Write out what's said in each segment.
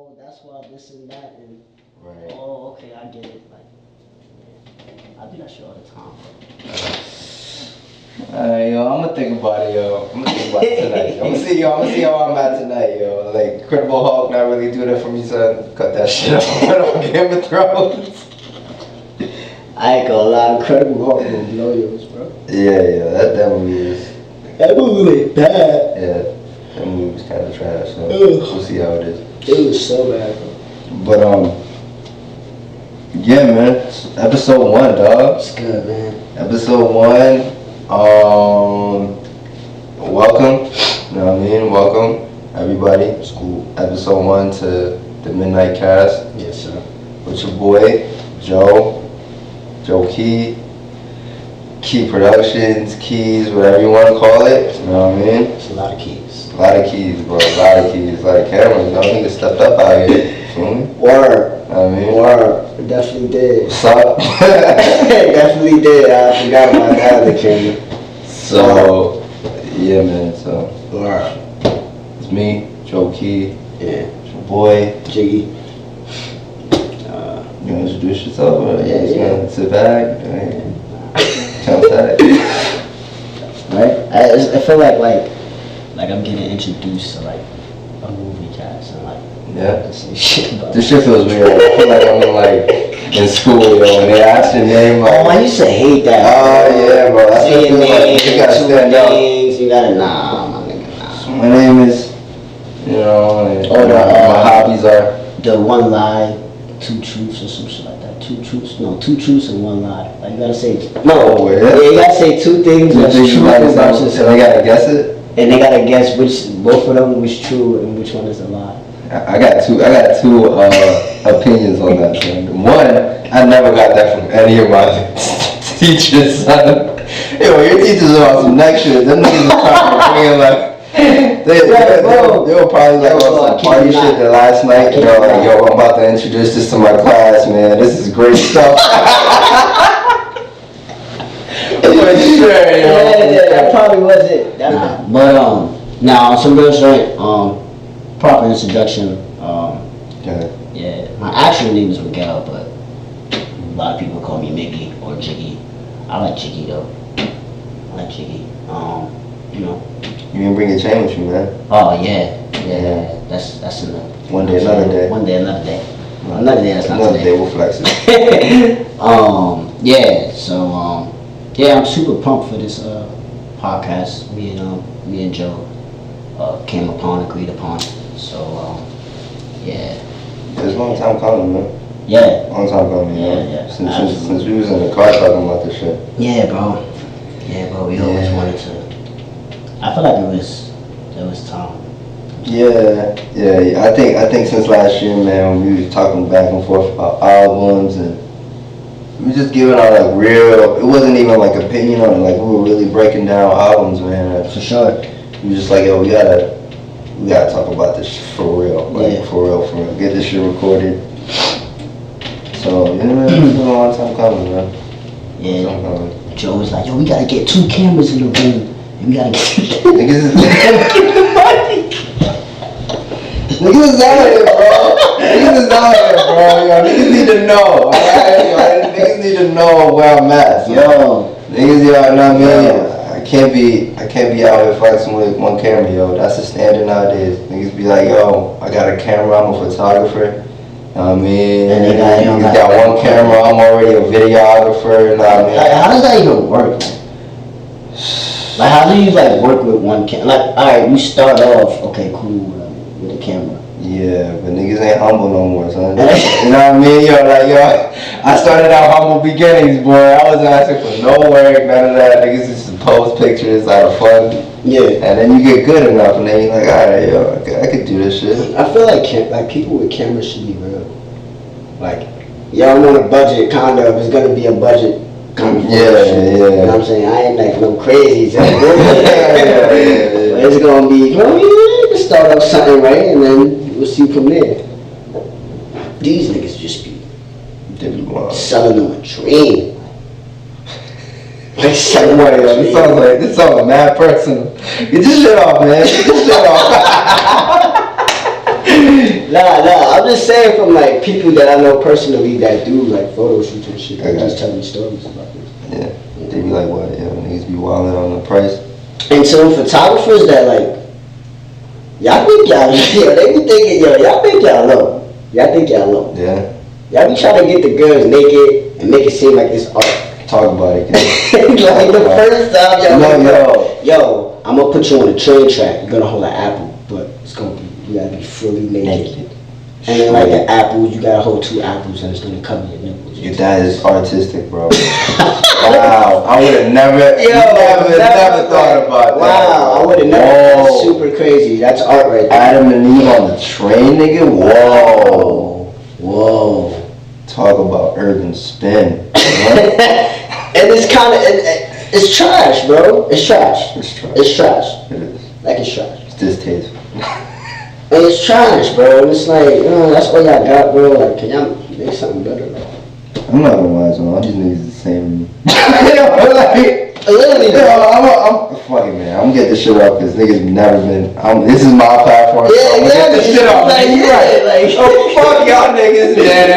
oh, that's why this and that, and Right. oh, okay, I get it. Like, yeah. I do that shit all the time. Alright, yo, I'm gonna think about it, yo. I'm gonna think about it tonight. I'm gonna see how I'm at tonight, yo. Like, Incredible Hulk not really doing it for me, son. Cut that shit off. Game of Thrones. I ain't gonna lie, Incredible Hulk will blow yours, bro. Yeah, that movie is. That movie was bad. Yeah, that movie was kind of trash, so we'll see how it is. It was so bad, bro. But, yeah, man. It's episode 1, dog. It's good, man. Episode 1. Welcome. You know what I mean? Welcome, everybody. It's cool. Episode 1 to the MiDNiGHT CaST. Yes, sir. With your boy, Joe Key Productions, Keys, whatever you want to call it. You know what I mean? It's a lot of keys. A lot of keys, bro. A lot of keys. A lot of cameras. Y'all niggas stepped up out here. Word. I mean, Word. Definitely did. what's up? Definitely did. I forgot about that other camera. So, yeah, man. So, Word. it's me, Joe Key. Yeah. It's your boy, Jiggy. You want to introduce yourself? Or Yeah, you just yeah. gonna sit back? Right? I feel like I'm getting introduced to like a movie cast and like Yeah. say shit about This shit feels weird. I feel like I'm in school, yo, when they ask your name, like, Oh, I used to hate that. oh yeah, bro, that's Say what it your feels like. name, You gotta two stand up. names, you gotta my nigga, nah. My name is, you know, and Oh, my hobbies are. The one lie, two truths or some shit like that. Two truths and one lie. Like you gotta say Oh, yeah? Yeah, you gotta say two things Two that's things true about yourself, versus and they gotta guess it. and they gotta guess both of them was true and which one is a lie. I got two opinions on that thing. One, I never got that from any of my teachers, son. Yo, your teachers are on some next shit. Them niggas are trying to bring in like, they were probably like on some party shit the last night. You know, like, yo, I'm about to introduce this to my class, man. This is great stuff. For sure, Yeah, that probably was it. But now on some real shit, proper introduction. Yeah, my actual name is Miguel, but a lot of people call me Mickey or Jiggy. I like Jiggy though. I like Jiggy. You know. You didn't bring your chain with you, man. Oh yeah. That's enough. One day, another day. One day, another day. Another day. That's not another today. day. We'll flex it. Yeah. So yeah, I'm super pumped for this podcast. Me and Joe agreed upon. So yeah. It's a long time coming, man. Yeah. Long time coming, Yeah. Since we was in the car talking about this shit. Yeah, bro. We always wanted to. I feel like it was time. Yeah. I think since last year, man, we was talking back and forth about albums and we just giving out like real. It wasn't even like opinion on it. Like we were really breaking down albums, man. For sure. We was just like, yo, we gotta talk about this for real. Like Yeah. for real. Get this shit recorded. So yeah, man, it's been a long time coming, man. Yeah. Long time coming. Joe was like, yo, we gotta get 2 cameras in the room. And we gotta get Niggas is the money. Niggas is out here, bro. Niggas is out here, bro. Yo, niggas need to know. Alright, yo, niggas need to know where I'm at. So. Yo. Niggas, yo, you know what I mean? I can't be out here flexing with one camera, yo. That's the standard nowadays. Niggas be like, yo, I got a camera, I'm a photographer. You know what I mean? And they niggas got one camera, I'm already a videographer. You know what I mean? Like, how does that even work? Like, how do you like work with one camera? Like, alright, you start off, okay, cool, with a camera. Yeah, but niggas ain't humble no more, son. You know what I mean? Yo, I started out humble beginnings, boy. I wasn't asking for no work, none of that. Niggas just post pictures out of fun. Yeah. And then you get good enough, and then you're like, alright, yo, I could do this shit. I feel like people with cameras should be real. Like, yo, I'm on a budget, kind of. It's gonna be a budget kind of shit. You know what I'm saying? I ain't like no crazy. So but it's gonna be, you know, you can start off something, right? And then we'll see from there. These niggas just be selling them a dream. Like selling them a dream. This sounds like mad personal. Get this shit off, man. Get this shit off. Nah. I'm just saying from like people that I know personally that do like photo shoots and shit. They just tell me stories about this. Yeah. They be like, what? Yeah, niggas be wilding on the price. And some photographers that like, y'all think y'all, they be thinking, y'all think y'all low. Y'all think y'all low. Yeah. Y'all be trying to get the girls naked and make it seem like it's art. Talk about it, kid. Like the first time y'all yo, I'm gonna put you on a train track. You're gonna hold an apple, but it's gonna be, you gotta be fully naked. And then like the apples, you gotta hold 2 apples and it's gonna cover your nipples. That is artistic, bro. Wow, I would have never thought about that. Wow, I would have never. That's super crazy. That's art right there. Adam and Eve on the train, nigga. Whoa. Talk about urban spin. And it's kind of, it's trash, bro. It's trash. It's trash. It's trash. It is. Like it's trash. It's distasteful. And it's trash, bro. And it's like, that's all y'all got, bro. Like, can y'all make something better, bro? I'm not gonna lie, so all these niggas the same. Literally, I'm fucking man. I'm getting this shit up because niggas never been. This is my platform. Yeah, so I'm exactly. get this shit up. Like, Right. Oh, fuck y'all niggas, man.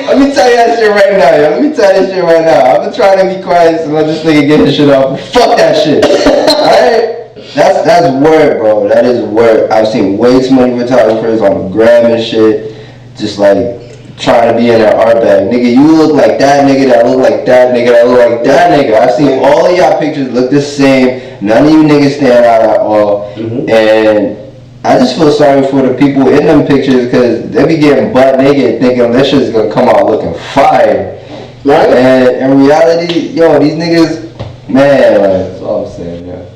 Let me tell you that shit right now, yo. Let me tell you that shit right now. I've been trying to be quiet so let this nigga get his shit up. Fuck that shit. Alright? That's word, bro. That is word. I've seen way too many photographers on the gram and shit. Just like trying to be in their art bag. Nigga, you look like that nigga, that look like that nigga, that look like that nigga. I've seen all of y'all pictures look the same. None of you niggas stand out at all. And I just feel sorry for the people in them pictures because they be getting butt naked thinking this shit's gonna come out looking fire. Right? And in reality, yo, these niggas, man, like, that's all I'm saying, yo.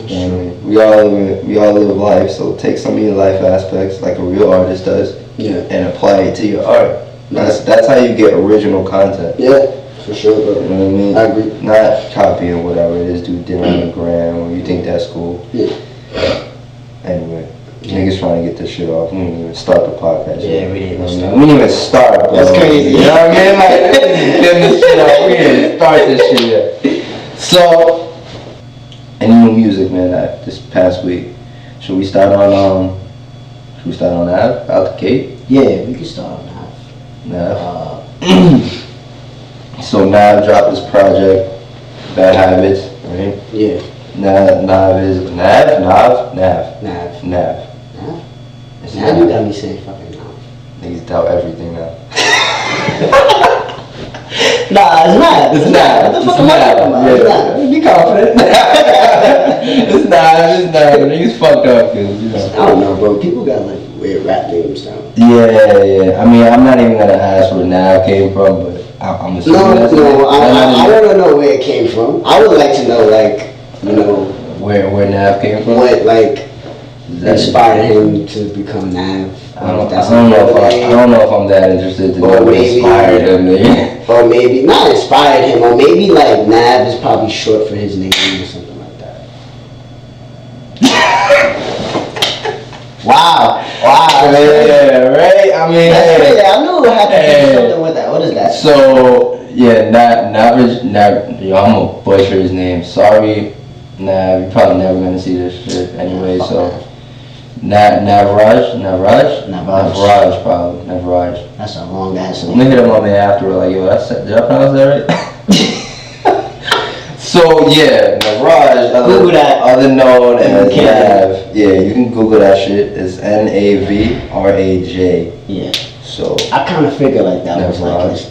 And we all live life, so take some of your life aspects like a real artist does, and apply it to your art. That's how you get original content. Yeah, for sure, bro. You know what I mean? I agree. Not copying whatever it is dude did on the gram or you think that's cool. Yeah. Anyway, niggas trying to get this shit off. We didn't even start the podcast. Yeah, we didn't even start. We didn't even start, bro. That's crazy. You know what I mean? Like, getting this shit off. We didn't start this shit yet. So, any new music, man, this past week? Should we start on that? Out the gate? Yeah, we can start on that. Nav. So Nav dropped this project, Bad Habits, right? Yeah. Nav. Nav. It's Now you got me saying fucking Nav. Niggas doubt everything now. Nah, it's not. What the fuck am I talking about? It's not. Be confident. It's not. Niggas fucked up, cause you know. I don't know, bro. People got like weird rap names now. Yeah. I mean, I'm not even gonna ask where Nav came from, but I'm assuming No, that's I want to know where it came from. I would like to know, like, where Nav came from. What like inspired him to become Nav? I don't know if I'm that interested to know what inspired him. Or maybe not inspired him, or maybe like Nav is probably short for his name or something like that. Wow. Yeah, right? I mean, I knew it had to do something with that. What is that? So, yeah, Nav, yo, I'm gonna butcher his name. Sorry, Nav, you're probably never gonna see this shit anyway, so. Navraj, probably. That's a long ass name. I'm gonna hit him on the after, like, yo, did I pronounce that right? So, yeah, Navraj, other known as Nav. Yeah, you can Google that shit. It's Navraj. Yeah. So, I kind of figured like that Navraj. was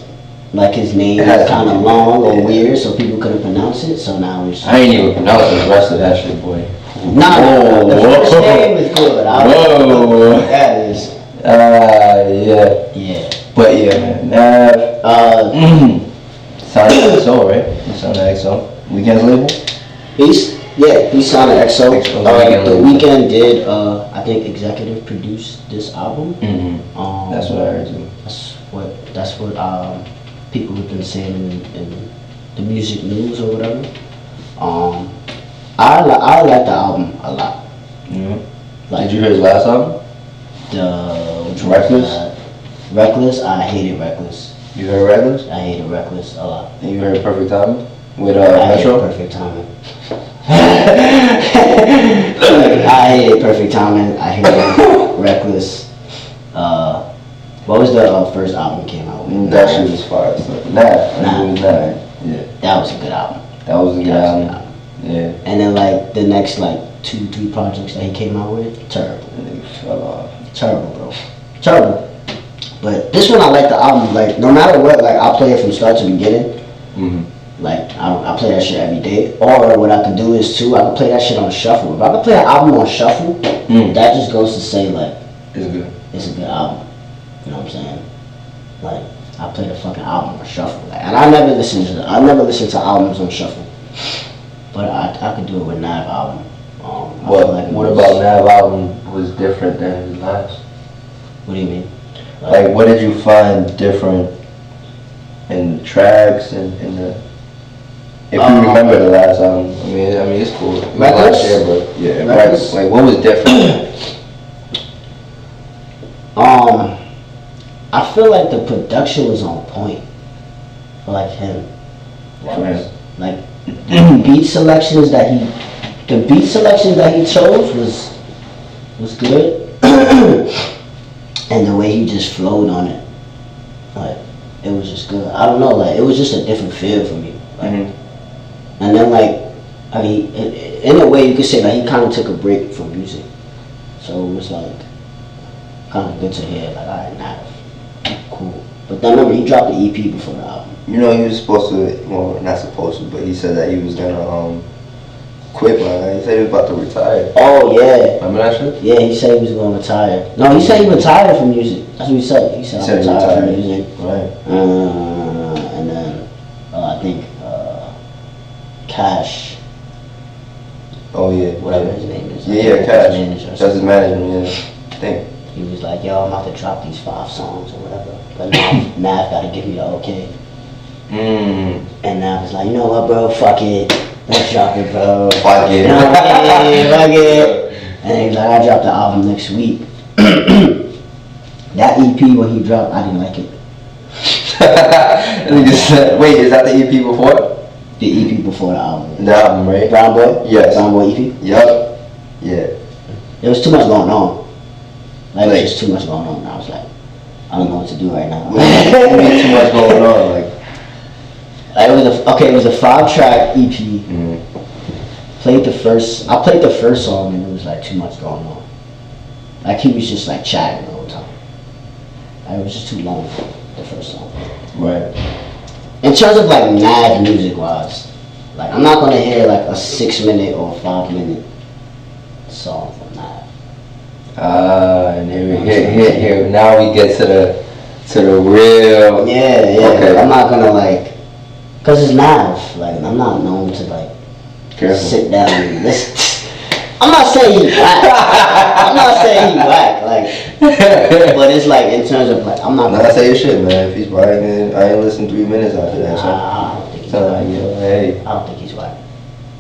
like his name was kind of long or weird, so people couldn't pronounce it. So now it's. I ain't even pronouncing the rest of that shit, boy. Nah, the first name is good. I don't know what that is. Yeah. But yeah, man. Nav. Signed to XO, right? He signed to XO. Weeknd's label? He signed to XO. The Weeknd did, I think, executive produce this album. That's what I heard too. That's what people have been saying in the music news or whatever. I like the album a lot. Did you hear his last album? Reckless? Reckless? I hated Reckless. You heard Reckless? I hated Reckless a lot. And you heard Perfect Timing? With I Metro? hated Perfect Timing. I hated Perfect Timing. I hated Reckless. What was the first album came out with? That shit was fire. So, Nah. Yeah. That was a good album. That was a good album. Yeah. And then like the next like 2-3 projects that he came out with, terrible. And they fell off. Terrible, bro. Terrible. But this one I like the album. Like no matter what, like I play it from start to beginning. Like I play that shit every day. Or what I can do is too, I can play that shit on shuffle. If I can play an album on shuffle, that just goes to say like it's good. It's a good album. You know what I'm saying? Like I play the fucking album on shuffle. Like, and I never listen to albums on shuffle. But I could do it with Nav album. What about Nav album was different than his last? What do you mean? Like what did you find different in the tracks and in the? If you remember the last album, I mean it's cool. It was last year, but yeah, records. Like what was different? I feel like the production was on point for like him. Like the beat selections that he chose was good. And the way he just flowed on it, like it was just good. I don't know, like it was just a different feel for me. Like, and then like I mean, in a way you could say that he kind of took a break from music, so it was like kind of good to hear. Like alright, Nav, cool. But then remember he dropped the EP before the album. You know he was supposed to, well not supposed to, but he said that he was gonna quit, man. He said he was about to retire. Oh yeah. Remember that shit? Yeah, he said he was going to retire. No, he said he retired from music. That's what he said. He said he retired from music. Right. And then I think Cash. Oh yeah. Whatever his name is. Yeah, Cash. That's his management. Yeah. I think. He was like, yo, I'm about to drop these 5 songs or whatever. But now Nav got to give me the okay. And Nav was like, you know what, bro? Fuck it. Let's drop it, bro. Fuck it. You know what I mean? Fuck it. And he was like, I dropped the album next week. That EP when he dropped, I didn't like it. Wait, is that the EP before? The EP before the album. The album, right? Brown Boy? Yes. Brown Boy EP? Yup. Yeah. There was too much going on. Like, there was just too much going on. And I was like, I don't know what to do right now. Too much going on, like. It was a 5-track EP. I played the first song and it was like too much going on. Like he was just like chatting the whole time. Like, it was just too long, the first song. Right. In terms of like Nav music wise, like I'm not gonna hear like a 6-minute or 5-minute song from Nav. And here now we get to the real. Yeah. Okay. I'm not gonna like. Cause it's Nav, like I'm not known to like sit down and listen. I'm not saying he's whack. Like, but it's like in terms of like I'm not. Nah, say your shit, man. If he's whack, then I ain't listen 3 minutes after that. I don't think he's whack. I don't think he's whack.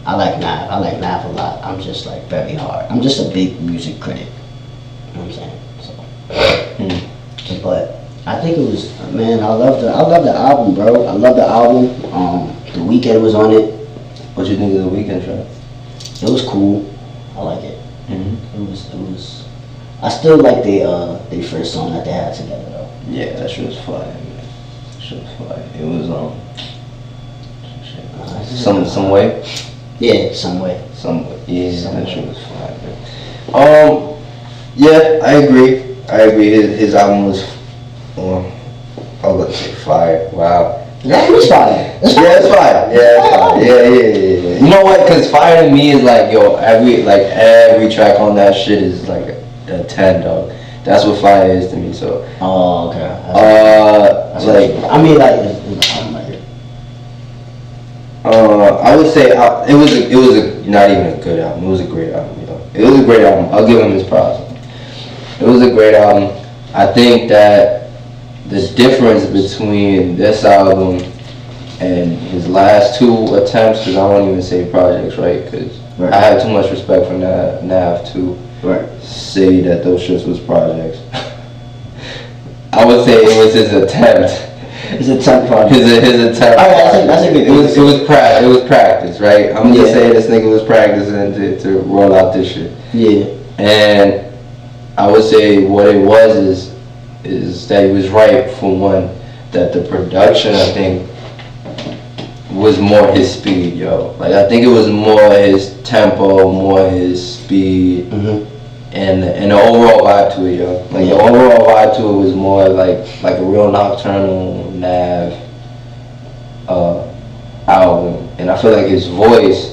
I like Nav. I like Nav a lot. I'm just like very hard. I'm just a big music critic. You know what I'm saying? So, but. I think it was, man, I love the album, bro. I love the album. The Weeknd was on it. What you think of the Weeknd track? It was cool. I like it. It was. I still like the first song that they had together though. Yeah, that shit was fire, man. That shit was fire. It was some way. Yeah, some way. Yeah, that shit was fire, man. Yeah, I agree. His album was. I was about to say fire. Wow. Yeah, it was fire. It's fire. Yeah. You know what? Cause fire to me is like, yo, every track on that shit is like a 10, dog. That's what fire is to me. So. Oh, okay. I mean, like. I would say it was not even a good album. It was a great album. You know, it was a great album. I'll give him his props. It was a great album. I think that. The difference between this album and his last 2 attempts, because I won't even say projects, right? Because I have too much respect for Nav to say that those shits was projects. I would say it was his attempt. His attempt project. His attempt. That's a good. It was practice, right? I'm just saying this nigga was practicing to roll out this shit. Yeah. And I would say what it was is is that he was right for one, that the production, I think, was more his speed, yo. Like, I think it was more his tempo, more his speed, and the overall vibe to it, yo. Like, the overall vibe to it was more like a real Nocturnal Nav album. And I feel like his voice,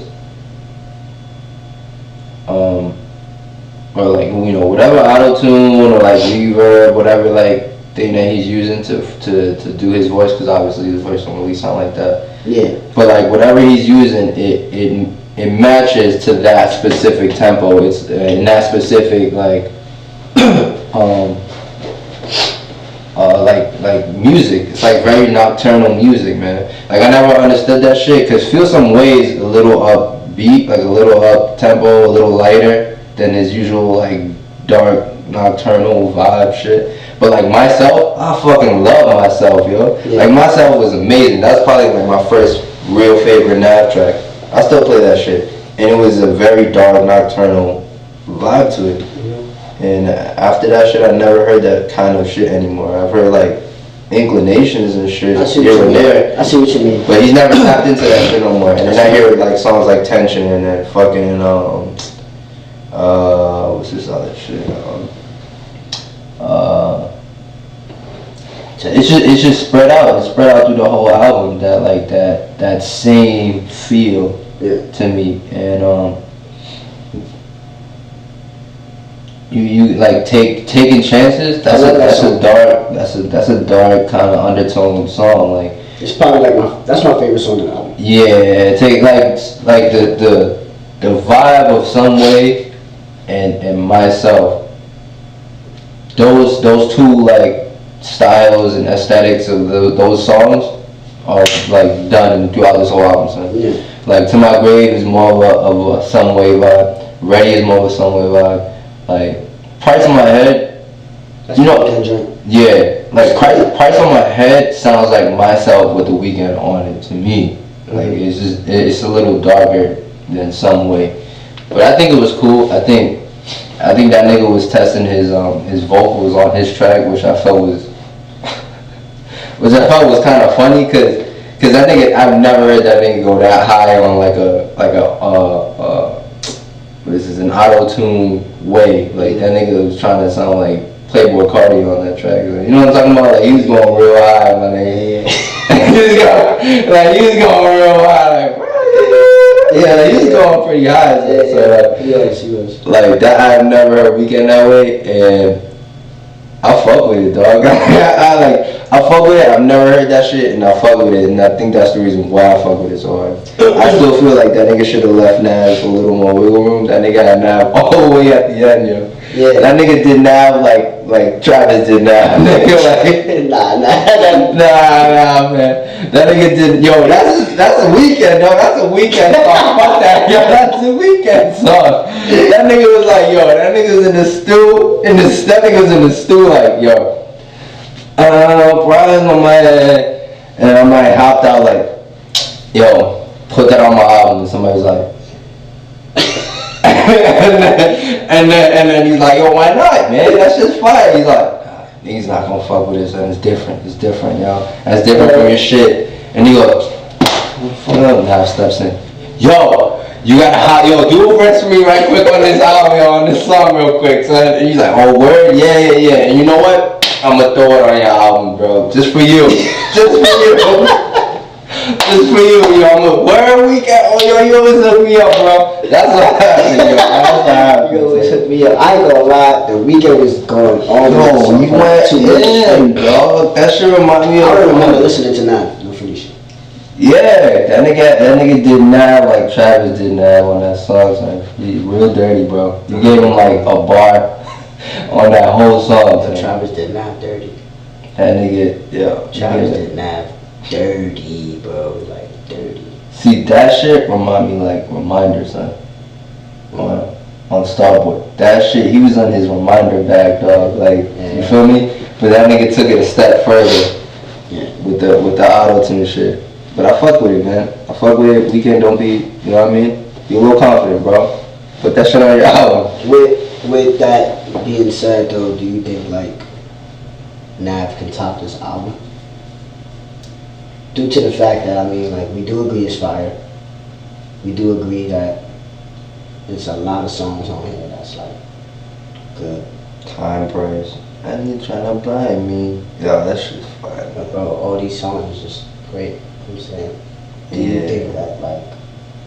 or like, you know, whatever auto-tune or like reverb, whatever like thing that he's using to do his voice, because obviously his voice don't really sound like that. Yeah. But like whatever he's using, it matches to that specific tempo. It's in that specific like like music. It's like very nocturnal music, man. Like I never understood that shit, cause Feel Some Ways a little upbeat, like a little up tempo, a little lighter than his usual like dark nocturnal vibe shit. But like Myself, I fucking love Myself, yo. Yeah. Like Myself was amazing. That's probably like my first real favorite Nav track. I still play that shit, and it was a very dark nocturnal vibe to it. And after that shit, I never heard that kind of shit anymore. I've heard like Inclinations and shit here and there. I see what you mean. But he's never tapped into that shit no more. And then I hear like songs like Tension and then fucking what's this other shit? It's just spread out. It's spread out through the whole album. That like that same feel to me. And you like taking chances. That's a dark kind of undertone song. Like it's probably like that's my favorite song on the album. Yeah, take like the vibe of Some Way and Myself. Those two like styles and aesthetics of those songs are like done throughout this whole album, son. Yeah. Like To My Grave is more of a Some Way vibe. Ready is more of a Some Way vibe. Like Price on My Head, that's, you know, yeah. Like Price on My Head sounds like Myself with The Weeknd on it to me. Like it's a little darker than Some Way, but I think it was cool. I think that nigga was testing his vocals on his track, which I felt was kind of funny, cause I think I've never heard that nigga go that high on like a this is an auto-tune way. Like that nigga was trying to sound like Playboy Cardi on that track. Like, you know what I'm talking about? Like he was going real high, my nigga. he was going real high. Like yeah, he was going pretty high. So he was. Like that, I've never heard Weeknd that way, and I fuck with it, dog. I fuck with it. I've never heard that shit, and I fuck with it, and I think that's the reason why I fuck with it so hard. I still feel like that nigga should have left Nav a little more wiggle room. That nigga had Nav all the way at the end, yo. Yeah. That nigga did Nav like Travis did Nav. Nigga like nah, man. That nigga did, yo. That's a Weeknd, dog. That's a Weeknd song. Fuck that, yo. That's a Weeknd song. That nigga was like, yo. That nigga was in the stew. That nigga was in the stew, like, yo. Problems on my head, and I might hopped out like, yo, put that on my album, and somebody was like, and then he's like, yo, why not, man? That's just fire. He's like, niggas not gonna fuck with this, and it's different, yo. That's different from your shit. And he goes, fuck up, now steps in, yo. You gotta do a verse for me right quick on this album, yo, on this song real quick. So he's like, oh, word, yeah. And you know what? I'm gonna throw it on your album, bro. Just for you. Just for you. Just for you, yo. I'm a word Weeknd. Oh, yo, you always hook me up, bro. That's what happened, yo. That's what happened. You always hook me up. I ain't gonna lie. The Weeknd was going all the way. You went in, dog. That shit remind me of. I don't remember listening to Nav. No funny shit. Yeah, that nigga did Nav like Travis did Nav on that song, son. He real dirty, bro. You gave him like a bar on that whole song. Travis did Nav dirty. That nigga, yeah. Travis did Nav dirty, bro. Like dirty. See, that shit remind me like Reminder, son. On Starboy. That shit, he was on his Reminder bag, dog. Like, you feel me? But that nigga took it a step further with the auto-tune shit. But I fuck with it, man. I fuck with it. Weeknd don't be, you know what I mean? Be a little confident, bro. Put that shit on your album. With that being said, though, do you think like Nav can top this album. Due to the fact that, I mean, like, we do agree it's fire. We do agree that there's a lot of songs on here that's, like, good. Time Price. And you trying to blind me. Yeah, that shit's fire. But bro, all these songs is just great. You know what I'm saying? Do you think that, like,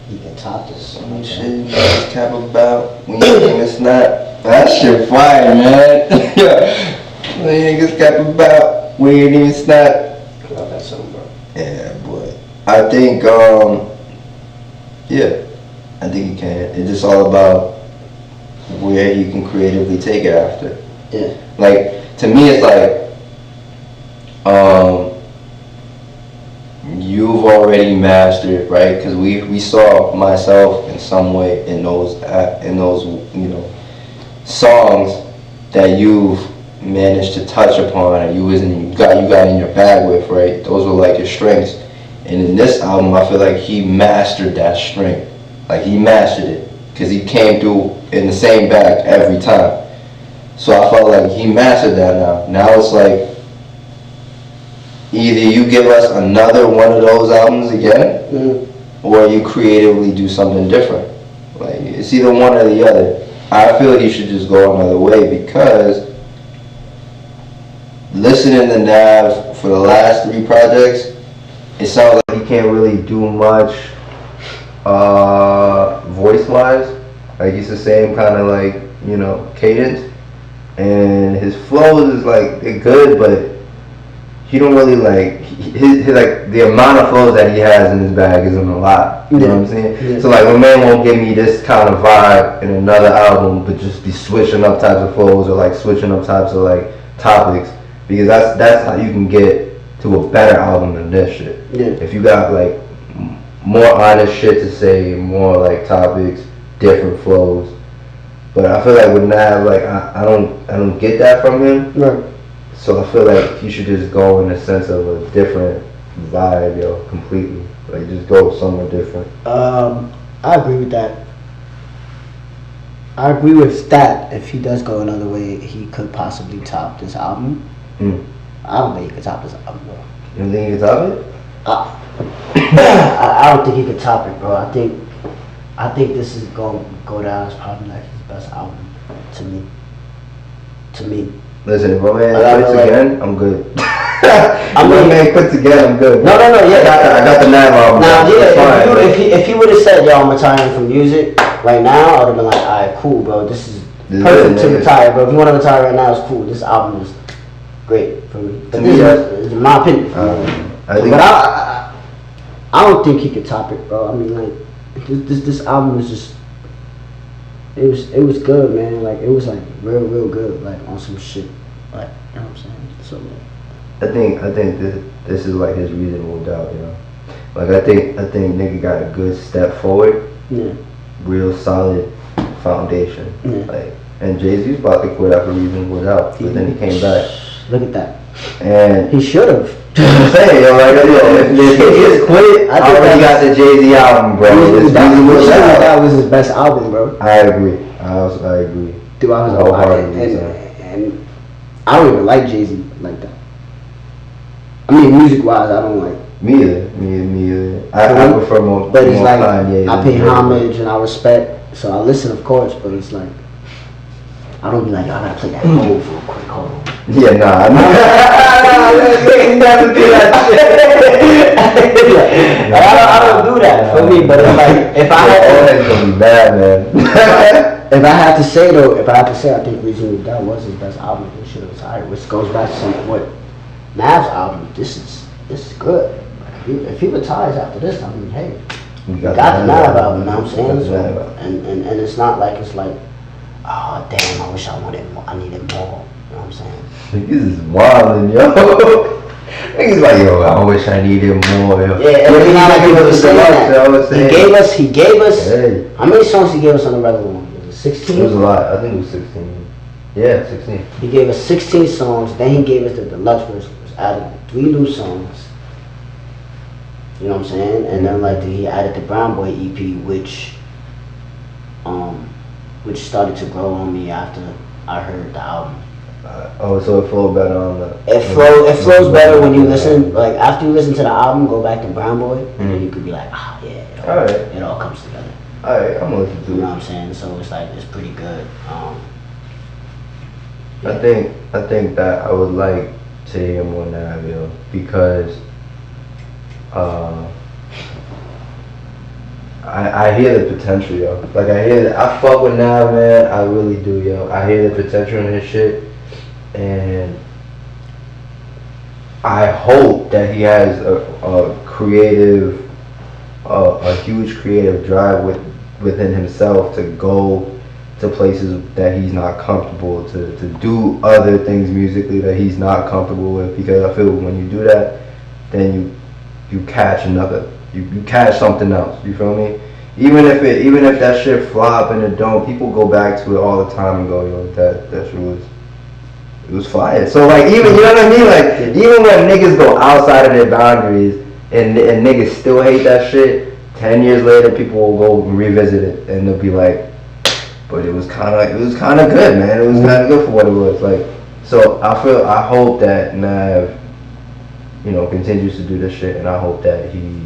he can top this? Some shit you guys cap about when you think it's not. That shit fire, man. Yeah. Niggas cap about when you think it's not. I love that song, bro. Yeah, boy. I think, yeah, I think you can. It's just all about where you can creatively take it after. Yeah. Like, to me, it's like, you've already mastered, right? Because we saw myself in some way in those you know, songs that you've managed to touch upon and you got in your bag with, right? Those were like your strengths. And in this album, I feel like he mastered that strength. Like, he mastered it because he came through in the same bag every time. So I felt like he mastered that now. Now it's like, either you give us another one of those albums again, or you creatively do something different. Like, it's either one or the other. I feel like you should just go another way, because listening to Nav for the last 3 projects, it sounds like he can't really do much voice-wise. Like, it's the same kind of, like, you know, cadence. And his flows is like, they're good, but he don't really like, his like, the amount of flows that he has in his bag isn't a lot. You know what I'm saying? Yeah. So like, my man won't give me this kind of vibe in another album, but just be switching up types of flows or like switching up types of like topics, because that's how you can get to a better album than this shit. Yeah. If you got like more honest shit to say, more like topics, different flows. But I feel like with Nav, like I don't get that from him. Right. So I feel like he should just go in the sense of a different vibe, yo, completely. Like, just go somewhere different. I agree with that. I agree with that. If he does go another way, he could possibly top this album. I don't think he could top this album, bro. You don't think he could top it? I don't think he could top it, bro. I think this is going to go down as probably like his best album to me. Listen, if my man quits again, I'm good. If my man quits again, I'm good. No, yeah. I got the Nav album. Now, yeah, if he would have said, yo, I'm retiring from music right now, I would have been like, alright, cool, bro. This is perfect to retire, bro. If you want to retire right now, it's cool. This album is great for me. But this is in my opinion. I don't think he could top it, bro. I mean, like, this album is just, it was good, man. Like, it was like real good, like on some shit, like, you know what I'm saying? So I think this is like his reasonable doubt, you know. Like, I think nigga got a good step forward. Yeah. Real solid foundation. Yeah. Like, and Jay-Z's about to quit after reasonable doubt, but then he came back. Look at that. And he should have. I'm saying, yo, like, if he just quit, I already got the Jay-Z album, bro. That was his best album, bro. I agree. I agree. Dude, I was and I don't even like Jay-Z like that. I mean, music-wise, I don't like. Me either. I prefer more. But it's more like, Kanye I pay homage and I respect, so I listen, of course. But it's like, I don't be like, y'all gotta play that Gold for a quick, hold on. Yeah, nah. Never do that shit. I don't do that for me, but it's like, if I had to, it's gonna be bad, man. if I had to say though, I think Reasonable Doubt was his best album. He should have retired, which goes back to what Nav's album. This is good. If he retires after this, I mean, hey, we got the Nav album. You know what I'm saying? So, and it's not like it's like, oh damn, I wish I wanted more. I needed more. You know what I'm saying? Niggas is wildin', yo. Niggas like, yo, I wish I needed more, yo. Yeah, and it's not like he was saying that. He gave us, hey. How many songs he gave us on the regular one? Was it 16? It was a lot. I think it was 16. Yeah, 16. He gave us 16 songs, then he gave us the deluxe version, which added 3 new songs. You know what I'm saying? And then like he added the Brown Boy EP, which started to grow on me after I heard the album. Oh, so it flowed better on the. It flows better when you listen. Like after you listen to the album, go back to Brown Boy, and then you could be like, oh yeah, it all comes together. Alright, I'm gonna listen to it. You know what I'm saying? So it's like it's pretty good. I think that I would like to hear more Nav, yo, because I hear the potential, yo. Like I fuck with Nav, man. I really do, yo. I hear the potential in his shit, and I hope that he has a creative, a huge creative drive within himself to go to places that he's not comfortable, to do other things musically that he's not comfortable with, because I feel when you do that, then you catch you catch something else, you feel me? Even if that shit flop and it don't, people go back to it all the time and go, yo, that shit was fire. So like, even, you know what I mean? Like, even when niggas go outside of their boundaries and niggas still hate that shit, 10 years later people will go revisit it and they'll be like, but it was kind of good, man. It was kind of good for what it was. Like, so I hope that Nav, you know, continues to do this shit, and I hope that he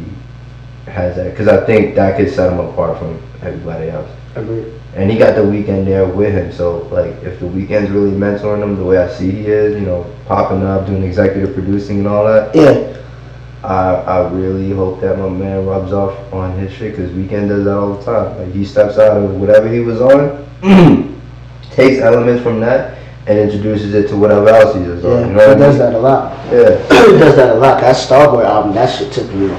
has that, because I think that could set him apart from everybody else. Agreed. And he got the Weeknd there with him, so like if the Weeknd's really mentoring him the way I see he is, you know, popping up, doing executive producing and all that. Yeah. I really hope that my man rubs off on his shit, because Weeknd does that all the time. Like, he steps out of whatever he was on, takes elements from that, and introduces it to whatever else he is on. Yeah, you know he does that a lot. Yeah. He does that a lot. That Starboy album, that shit took me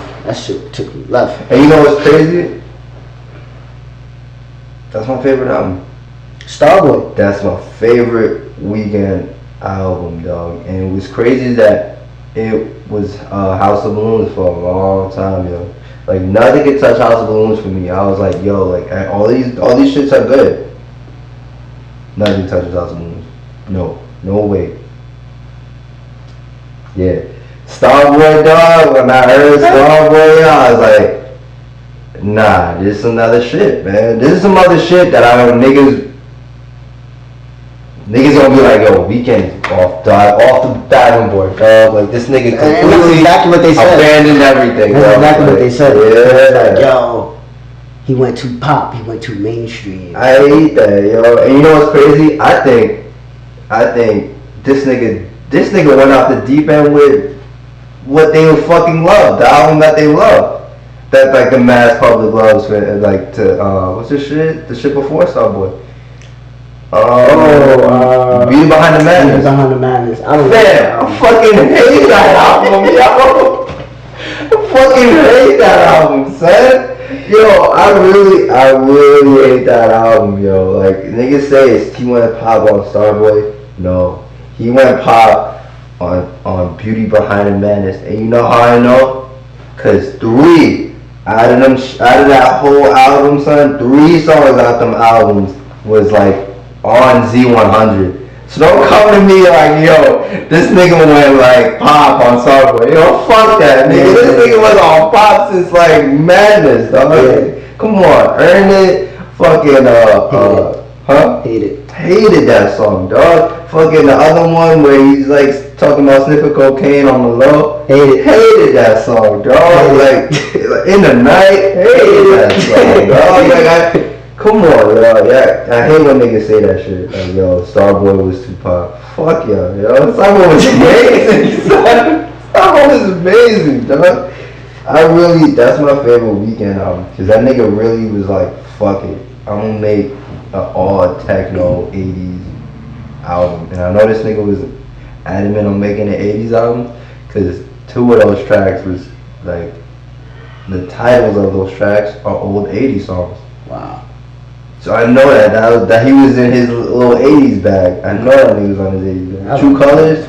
left. And you know what's crazy? That's my favorite album. Starboy. That's my favorite Weeknd album, dog. And what's crazy is that it was House of Balloons for a long time, yo. Like, nothing could touch House of Balloons for me. I was like, yo, like, all these shits are good. Nothing touches House of Balloons. No way. Yeah. Starboy, dog, when I heard Starboy, I was like, nah, this is another shit, man. This is some other shit that I know niggas gonna be like, yo, Weeknd off the diving board, dog. Like, this nigga completely exactly what they said. Abandoned everything. That's exactly what they said. Yeah. Like, yo, he went too pop. He went too mainstream. I hate that, yo. And you know what's crazy? I think this nigga went off the deep end with what they would fucking love, the album that they love. That, like, the mass public loves, like, what's this shit? The shit before Starboy. Beauty Behind the Madness. Beauty Behind the Madness. I fucking hate that album, yo. I fucking hate that album, son. Yo, I really hate that album, yo. Like, niggas say he went pop on Starboy. No, he went pop on Beauty Behind the Madness. And you know how I know? Cause 3 out of that whole album, son, 3 songs out them albums was like on Z100. So don't come to me like, yo, this nigga went like pop on Starboy. Yo, fuck that, nigga. This nigga was on pop since like Madness, dog. Yeah. Come on, Earn It, fucking Hated that song, dog. Fucking the other one where he's like talking about sniffing cocaine on the low. Hated that song, dog. Like in the night, hated that song, dog. Like, come on, yo. Yeah, I hate when niggas say that shit. Like, yo, Starboy was too pop. Fuck yo. Starboy was amazing, son. Starboy was amazing, dog. That's my favorite Weeknd album. Cause that nigga really was like, fuck it, I'm gonna make an all techno 80s album. And I know this nigga was adamant on making an 80s album, cause 2 of those tracks was like, the titles of those tracks are old 80s songs. Wow. So I know that he was in his little 80s bag. I know that nigga was on his 80s bag. True Colors?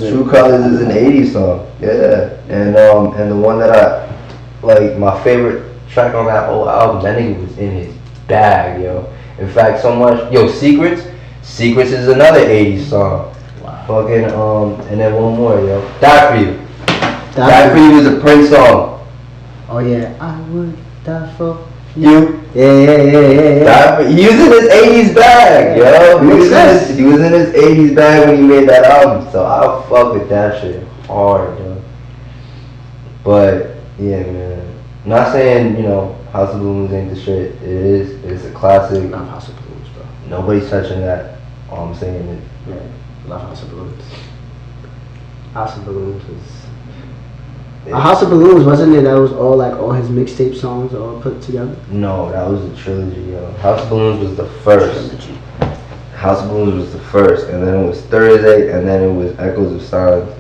True Colors is an 80s song. Yeah. And the one that I, like, my favorite track on that whole album, that nigga was in his bag, yo. In fact, so much, yo, Secrets is another 80s song. Wow. Fucking, and then one more, yo. Die For You. Die For You is a Prince song. Oh yeah. I would die for You? Yeah. He was in his 80s bag, yo. He was in his 80s bag when he made that album. So I'll fuck with that shit hard, yo. But, yeah, man. I'm not saying, House of Balloons ain't the shit. It is. It's a classic. Love House of Balloons, bro. Nobody's touching that. All I'm saying is. Yeah. Love House of Balloons. House of Balloons was... House of Balloons, wasn't it? That was all his mixtape songs all put together? No, that was a trilogy, yo. House of Balloons was the first. Trilogy. House of Balloons was the first, and then it was Thursday, and then it was Echoes of Silence.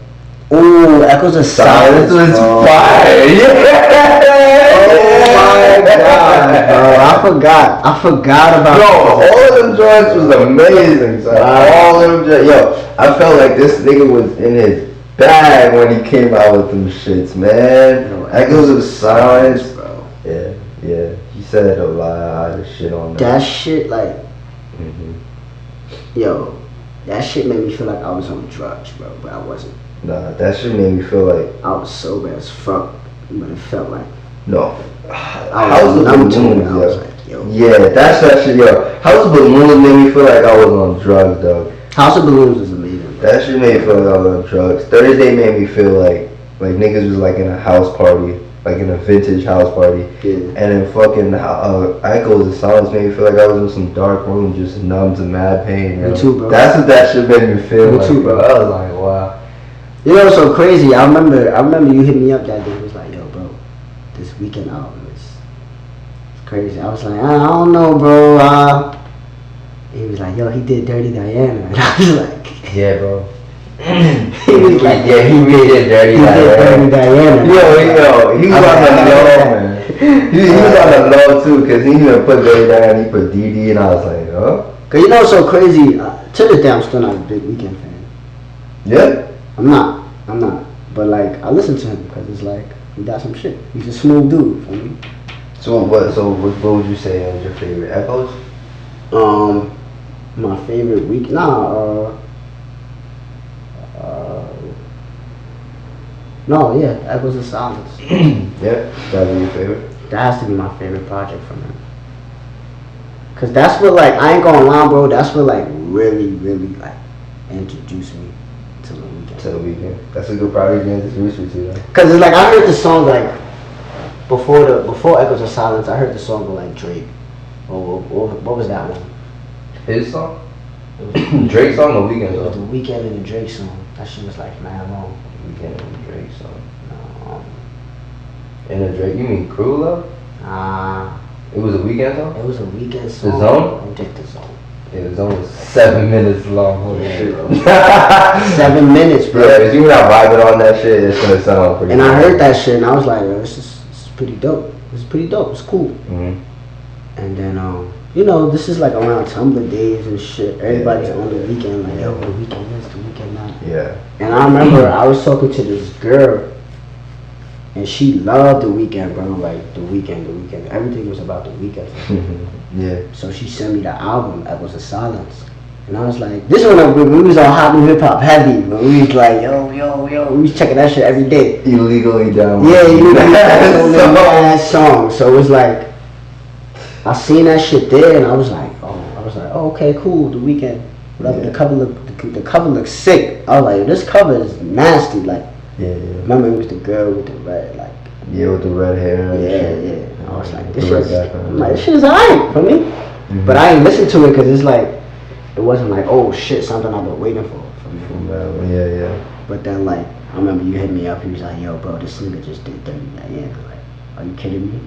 Ooh, Echoes of Silence was fire! Oh my god, bro! I forgot about. Bro, all of them joints was amazing. So all of them joints, yo. I felt like this nigga was in his bag when he came out with them shits, man. No, Echoes of Silence, bro. Yeah. He said a lot of shit on that. That shit, like, yo, that shit made me feel like I was on drugs, bro, but I wasn't. Nah, that shit made me feel like I was sober as fuck, but it felt like House of Balloons, yo. Yeah, that's that shit, yo. House of Balloons made me feel like I was on drugs, though. House of Balloons was amazing. That shit made me feel like I was on drugs. Thursday made me feel like niggas was like in a house party, like in a vintage house party. Yeah. And then fucking Echoes of Silence made me feel like I was in some dark room, just numb to mad pain. Me too, bro. That's what that shit made me feel me like. too, bro. I was like, wow. You know what's so crazy? I remember you hit me up that day. It was like, yo, bro, this Weeknd album is crazy. I was like, I don't know, bro. He was like, yo, he did Dirty Diana. And I was like, yeah, bro. He was like, yeah, he did Dirty Diana. Yo, he was on the low, man. He was on the low too, because he even put Dirty Diana, he put DD, and I was like, oh. Cause you know what's so crazy? To this day, I'm still not a big Weeknd fan. Yeah? I'm not. But like, I listen to him because it's like, he got some shit. He's a smooth dude for me. So what would you say is your favorite? Echoes? My favorite week? No, yeah, Echoes of Silence. Yeah, that'd be your favorite? That has to be my favorite project from him. Cause that's what, like, I ain't gonna lie, bro, that's what, like, really, like, introduced me to the Weeknd. To the Weeknd. That's a good project to introduce you to, though. Cause it's like, I heard the song, like, before Echoes of Silence, I heard the song with, like, Drake. What was that one? His song? Drake's song or Weeknd It was song? the Weeknd and the Drake song. That shit was, like, mad long. Weeknd and the Drake song. And the Drake, you mean Crew Love? It was a Weeknd song? It was a Weeknd song. The Zone? I the Zone. Yeah, the Zone was 7 minutes long. Holy shit. Bro. 7 minutes, bro. Yeah, if you're not vibing on that shit, it's gonna sound pretty And I heard that shit and I was like, yo, this is pretty dope. It's pretty dope. It's cool. Mm-hmm. And then, you know, this is like around Tumblr days and shit. Everybody's on the Weeknd, like, yo, the Weeknd this, the Weeknd that. Yeah. And I remember I was talking to this girl, and she loved the Weeknd, bro. Like, the Weeknd. Everything was about the Weeknd. Yeah. So she sent me the album, Echoes of Silence. And I was like, this one, when we was all hot and hip hop heavy, but we was like, yo, we was checking that shit every day. Illegally down. Yeah, illegally down that song. So it was like, I seen that shit there, and I was like, oh, okay, cool. The Weeknd, whatever. Yeah. The cover looks sick. I was like, this cover is nasty. Like, yeah. Remember, it was the girl with the red, like. Yeah, with the red hair. Yeah. I was like, this shit's alright for me. Mm-hmm. But I ain't listen to it because it's like, it wasn't like, oh shit, something I've been waiting for me. Yeah. But then, like, I remember you hit me up. He was like, yo, bro, this nigga just did 30 Diana. Like, are you kidding me?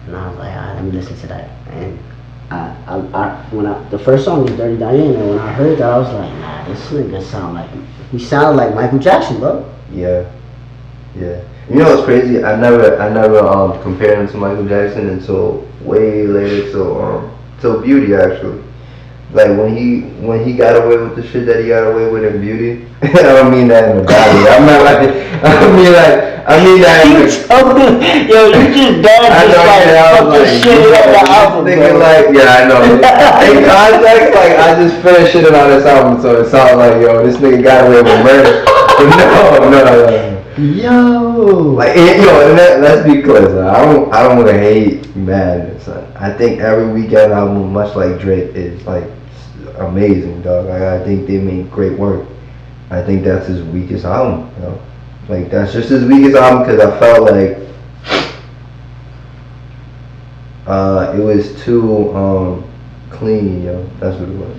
And I was like, alright, let me listen to that. And the first song was Dirty Diana, and when I heard that, I was like, nah, this nigga he sounded like Michael Jackson, bro. Yeah. You know what's crazy? I never compared him to Michael Jackson until way later, till Beauty actually. Like when he got away with the shit that he got away with in Beauty. I don't mean that in a bad way. I mean that in the yo, you just done just shit up the album, thinking like, yeah, I know. In context, like I just finished shitting on this album, so it sounds like, yo, this nigga got away with murder. But no. Yo. Like, yo, and let's be clear, son. I don't want to hate MiDNiGHT, son. I think every Weeknd album, much like Drake, is like amazing, dog. I think they make great work. I think that's his weakest album, you know. Like, that's just his weakest album because I felt like it was too clean, yo. That's what it was.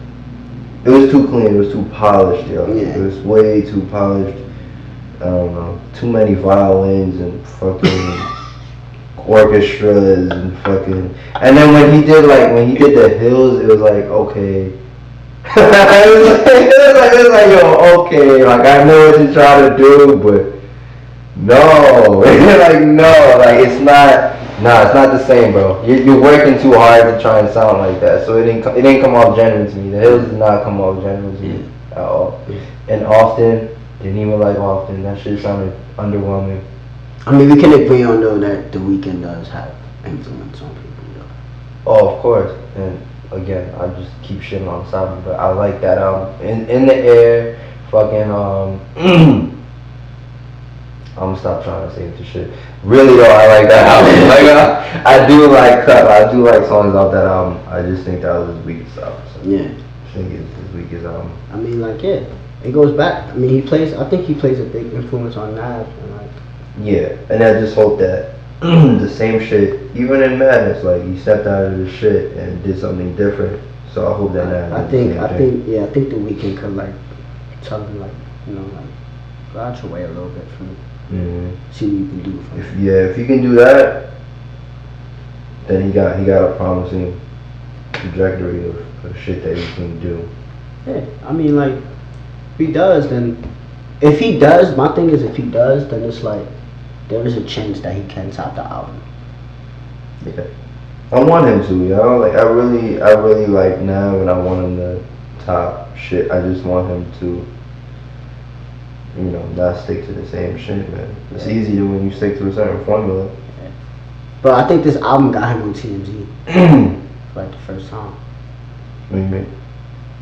It was too clean. It was too polished, yo. Yeah. It was way too polished. I don't know. Too many violins and fucking orchestras and fucking. And then when he did the Hills, it was like, okay. it was like, yo, okay. Like, I know what you're trying to do, but no. Like, no. Like, it's not. Nah, it's not the same, bro. You're working too hard to try and sound like that, so it didn't come off genuine to me. The Hills did not come off genuine to me at all. And Often, didn't even like Often. That shit sounded underwhelming. I mean, we can agree on though that The Weeknd does have influence on people, though. Oh, of course. And again, I just keep shitting on this album, but I like that album. In the Air, fucking I'm gonna stop trying to say the shit. Really though, I like that album. Like I do like songs off that album. I just think that was his weakest album. So Yeah. I think it's his weakest album. I mean, like, yeah, it goes back. I mean, I think he plays a big influence on Nav, and like. Yeah, and I just hope that the same shit, even in Madness, like he stepped out of his shit and did something different. So I hope that I think The Weeknd could like tell him like, you know, like go out your way a little bit from. See what you can do from it. If he can do that, then he got a promising trajectory of shit that he can do. Yeah, I mean, like, if he does, then if he does, my thing is if he does, then it's like there is a chance that he can top the album. Yeah, I want him to, yo. Like I really like Nav, and I want him to top shit. I just want him to, you know, not stick to the same shit, man. It's easier when you stick to a certain formula. Yeah. But I think this album got him on TMZ for like the first time. What do you mean?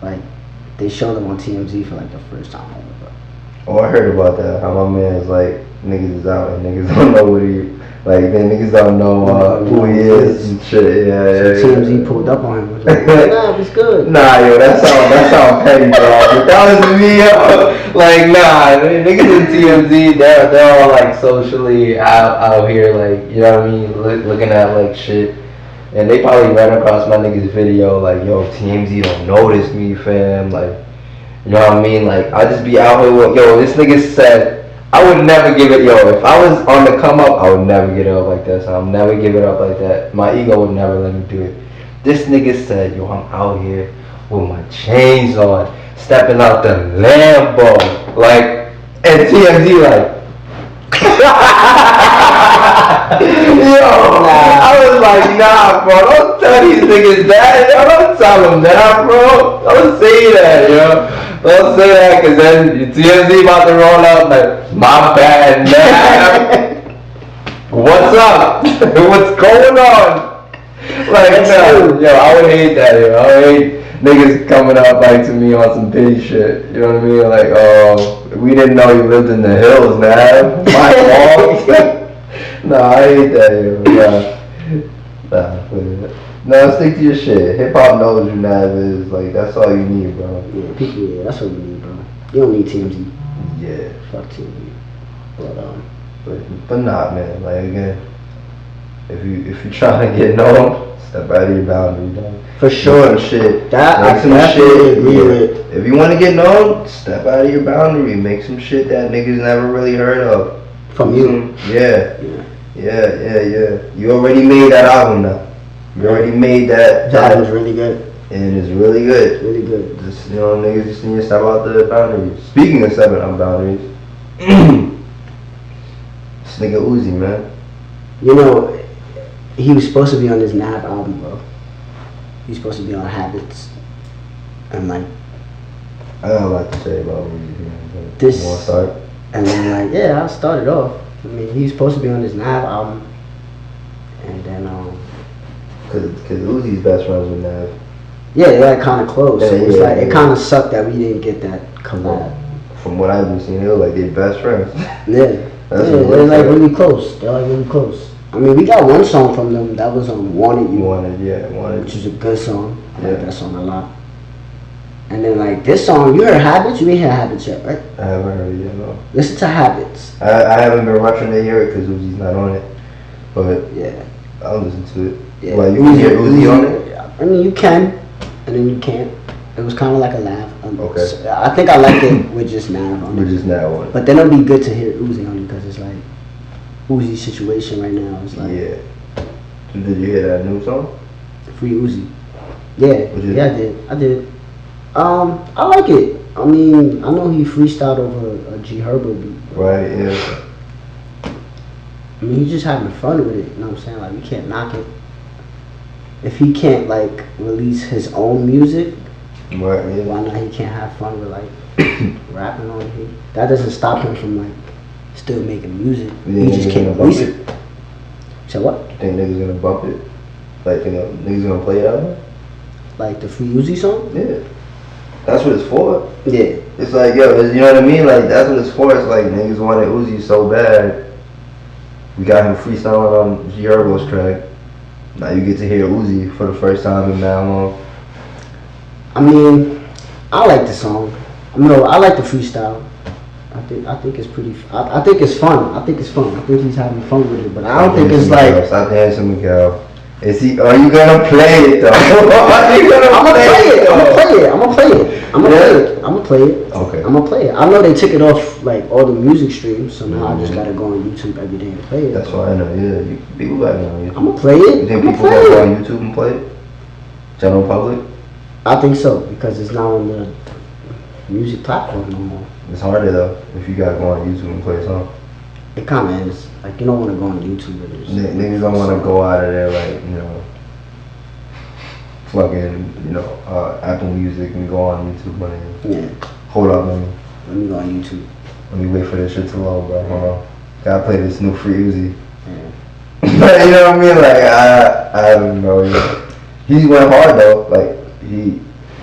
Like, they showed him on TMZ for like the first time ever, bro. Oh, I heard about that. How my man's like, niggas is out and niggas don't know what he, like, then niggas don't know who he is and shit. So TMZ pulled up on him. Was like, nah, it's good. Nah, yo, that sound petty, bro. If that was me, yo, like, nah, niggas in TMZ, they're all like socially out here, like, you know what I mean, looking at like shit. And they probably ran across my nigga's video, like, yo, TMZ don't notice me, fam, like, you know what I mean? Like, I just be out here with, yo, this nigga said, I would never give it, yo, if I was on the come up, I would never get it up like that, so I'll never give it up like that. My ego would never let me do it. This nigga said, yo, I'm out here with my chains on, stepping out the Lambo, like, and TMZ like, yo, I was like, nah, bro, don't tell these niggas that, yo, don't tell them that, bro, don't say that, yo. Don't say that, cause then TMZ about to roll out like, my bad, man. What's up? What's going on? Like, nah, yo, I would hate that, yo. I would hate niggas coming up like to me on some pity shit. You know what I mean? Like, oh, we didn't know you lived in the hills, man. My fault. Nah, I hate that, yo. Nah, no, stick to your shit. Hip hop knows you Nav is, like, that's all you need, bro. Yeah, people, yeah, that's what you need, bro. You don't need TMZ. Yeah. Fuck TMZ. But nah, man, like, again, if you're trying to get known, step out of your boundary, dog. For sure. Shit. That make I some definitely shit. agree with. If you want to get known, step out of your boundary. Make some shit that niggas never really heard of. From you. Yeah. You already made that album now. You already made that. That album's really good. And it's really good. Really good. Just, you know, niggas just need to step out the boundaries. Speaking of stepping out boundaries, this nigga Uzi, man. You know, he was supposed to be on this Nav album, bro. He's supposed to be on Habits. And like, I got a lot to say about Uzi, man. This. You wanna start? And then like, yeah, I'll start it off. I mean, he's supposed to be on this Nav album. And then, Cause Uzi's best friends with Nav. yeah, they got kind of close. So it's like, it yeah. kind of sucked that we didn't get that collab. From what I've been seeing, they look like they're best friends. Yeah. they're like really close. They're like really close. I mean, we got one song from them that was on "Wanted You," which is a good song. I like that song a lot. And then like this song, you heard Habits? You ain't heard Habits yet, right? I haven't heard it yet, no. Listen to Habits. I haven't been rushing to hear it because Uzi's not on it. But yeah, I'll listen to it. Yeah. Like, you can hear Uzi on it? I mean, you can, and then you can't. It was kind of like a laugh. Okay. So I think I like it with just Nav on it. With just Nav on it. But then it'll be good to hear Uzi on it because it's like Uzi's situation right now is like. Yeah. Did you hear that new song? Free Uzi. Yeah, I did. I like it. I mean, I know he freestyled over a G Herbo beat. Right, yeah. I mean, he's just having fun with it, you know what I'm saying? Like, you can't knock it. If he can't, like, release his own music, right, yeah. Why not he can't have fun with, like, rapping on it? That doesn't stop him from, like, still making music. Yeah, he just can't release it. So what? You think niggas gonna bump it? Like, you know, niggas gonna play it out? Like the Free Uzi song? Yeah. That's what it's for. Yeah. It's like, yo, you know what I mean? Like, that's what it's for. It's like, niggas wanted Uzi so bad. We got him freestyling on G Herbo's track. Now you get to hear Uzi for the first time in that long. I mean, I like the song. I like the freestyle. I think it's pretty. I think it's fun. I think he's having fun with it, but I don't think it's like. Stop dancing, Miguel. Is he? Are you gonna play it though? Are you gonna I'm gonna play it. I'm gonna play it. Okay. I'm gonna play it. I know they took it off like all the music streams, so now I just gotta go on YouTube every day and play it. That's why I know. Yeah, people got it on YouTube. I'm gonna play it. You think people gonna go on YouTube and play it? General public? I think so because it's not on the music platform no more. It's harder though if you gotta go on YouTube and play a song. It kind of is. Like, you don't want to go on YouTube and just... Niggas don't want to go out of there like, you know, fucking, you know, Apple Music and go on YouTube, man. Yeah. Hold up, man. Let me go on YouTube. Let me wait for this shit to load, bro. Hold on. Gotta play this new Free Uzi. Yeah. You know what I mean? Like, I don't know. He went hard, though. Like, he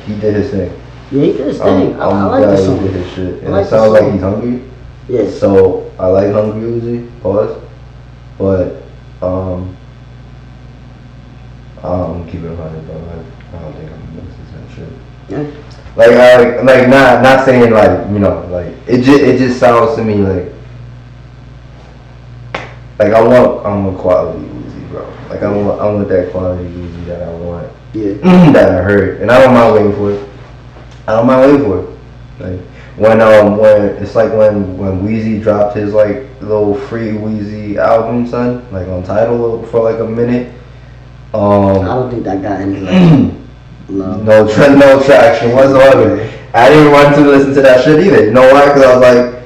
did his thing. Yeah, he did his thing. I like the song. He did his shit. And like it sounds like he's hungry. Yeah. So I like Hungry Uzi, pause. But keep it 100, bro. I don't think I'm gonna listen to that shit. Yeah. Like not saying like, you know, like it just sounds to me like I want quality Uzi, bro. Like I want that quality Uzi that I want. Yeah. That I heard, and I don't mind waiting for it. Like when it's like when Weezy dropped his like little Free Weezy album, son, like on Tidal for like a minute. I don't think that got any like love. No traction whatsoever. I didn't want to listen to that shit either. You know why? Because I was like,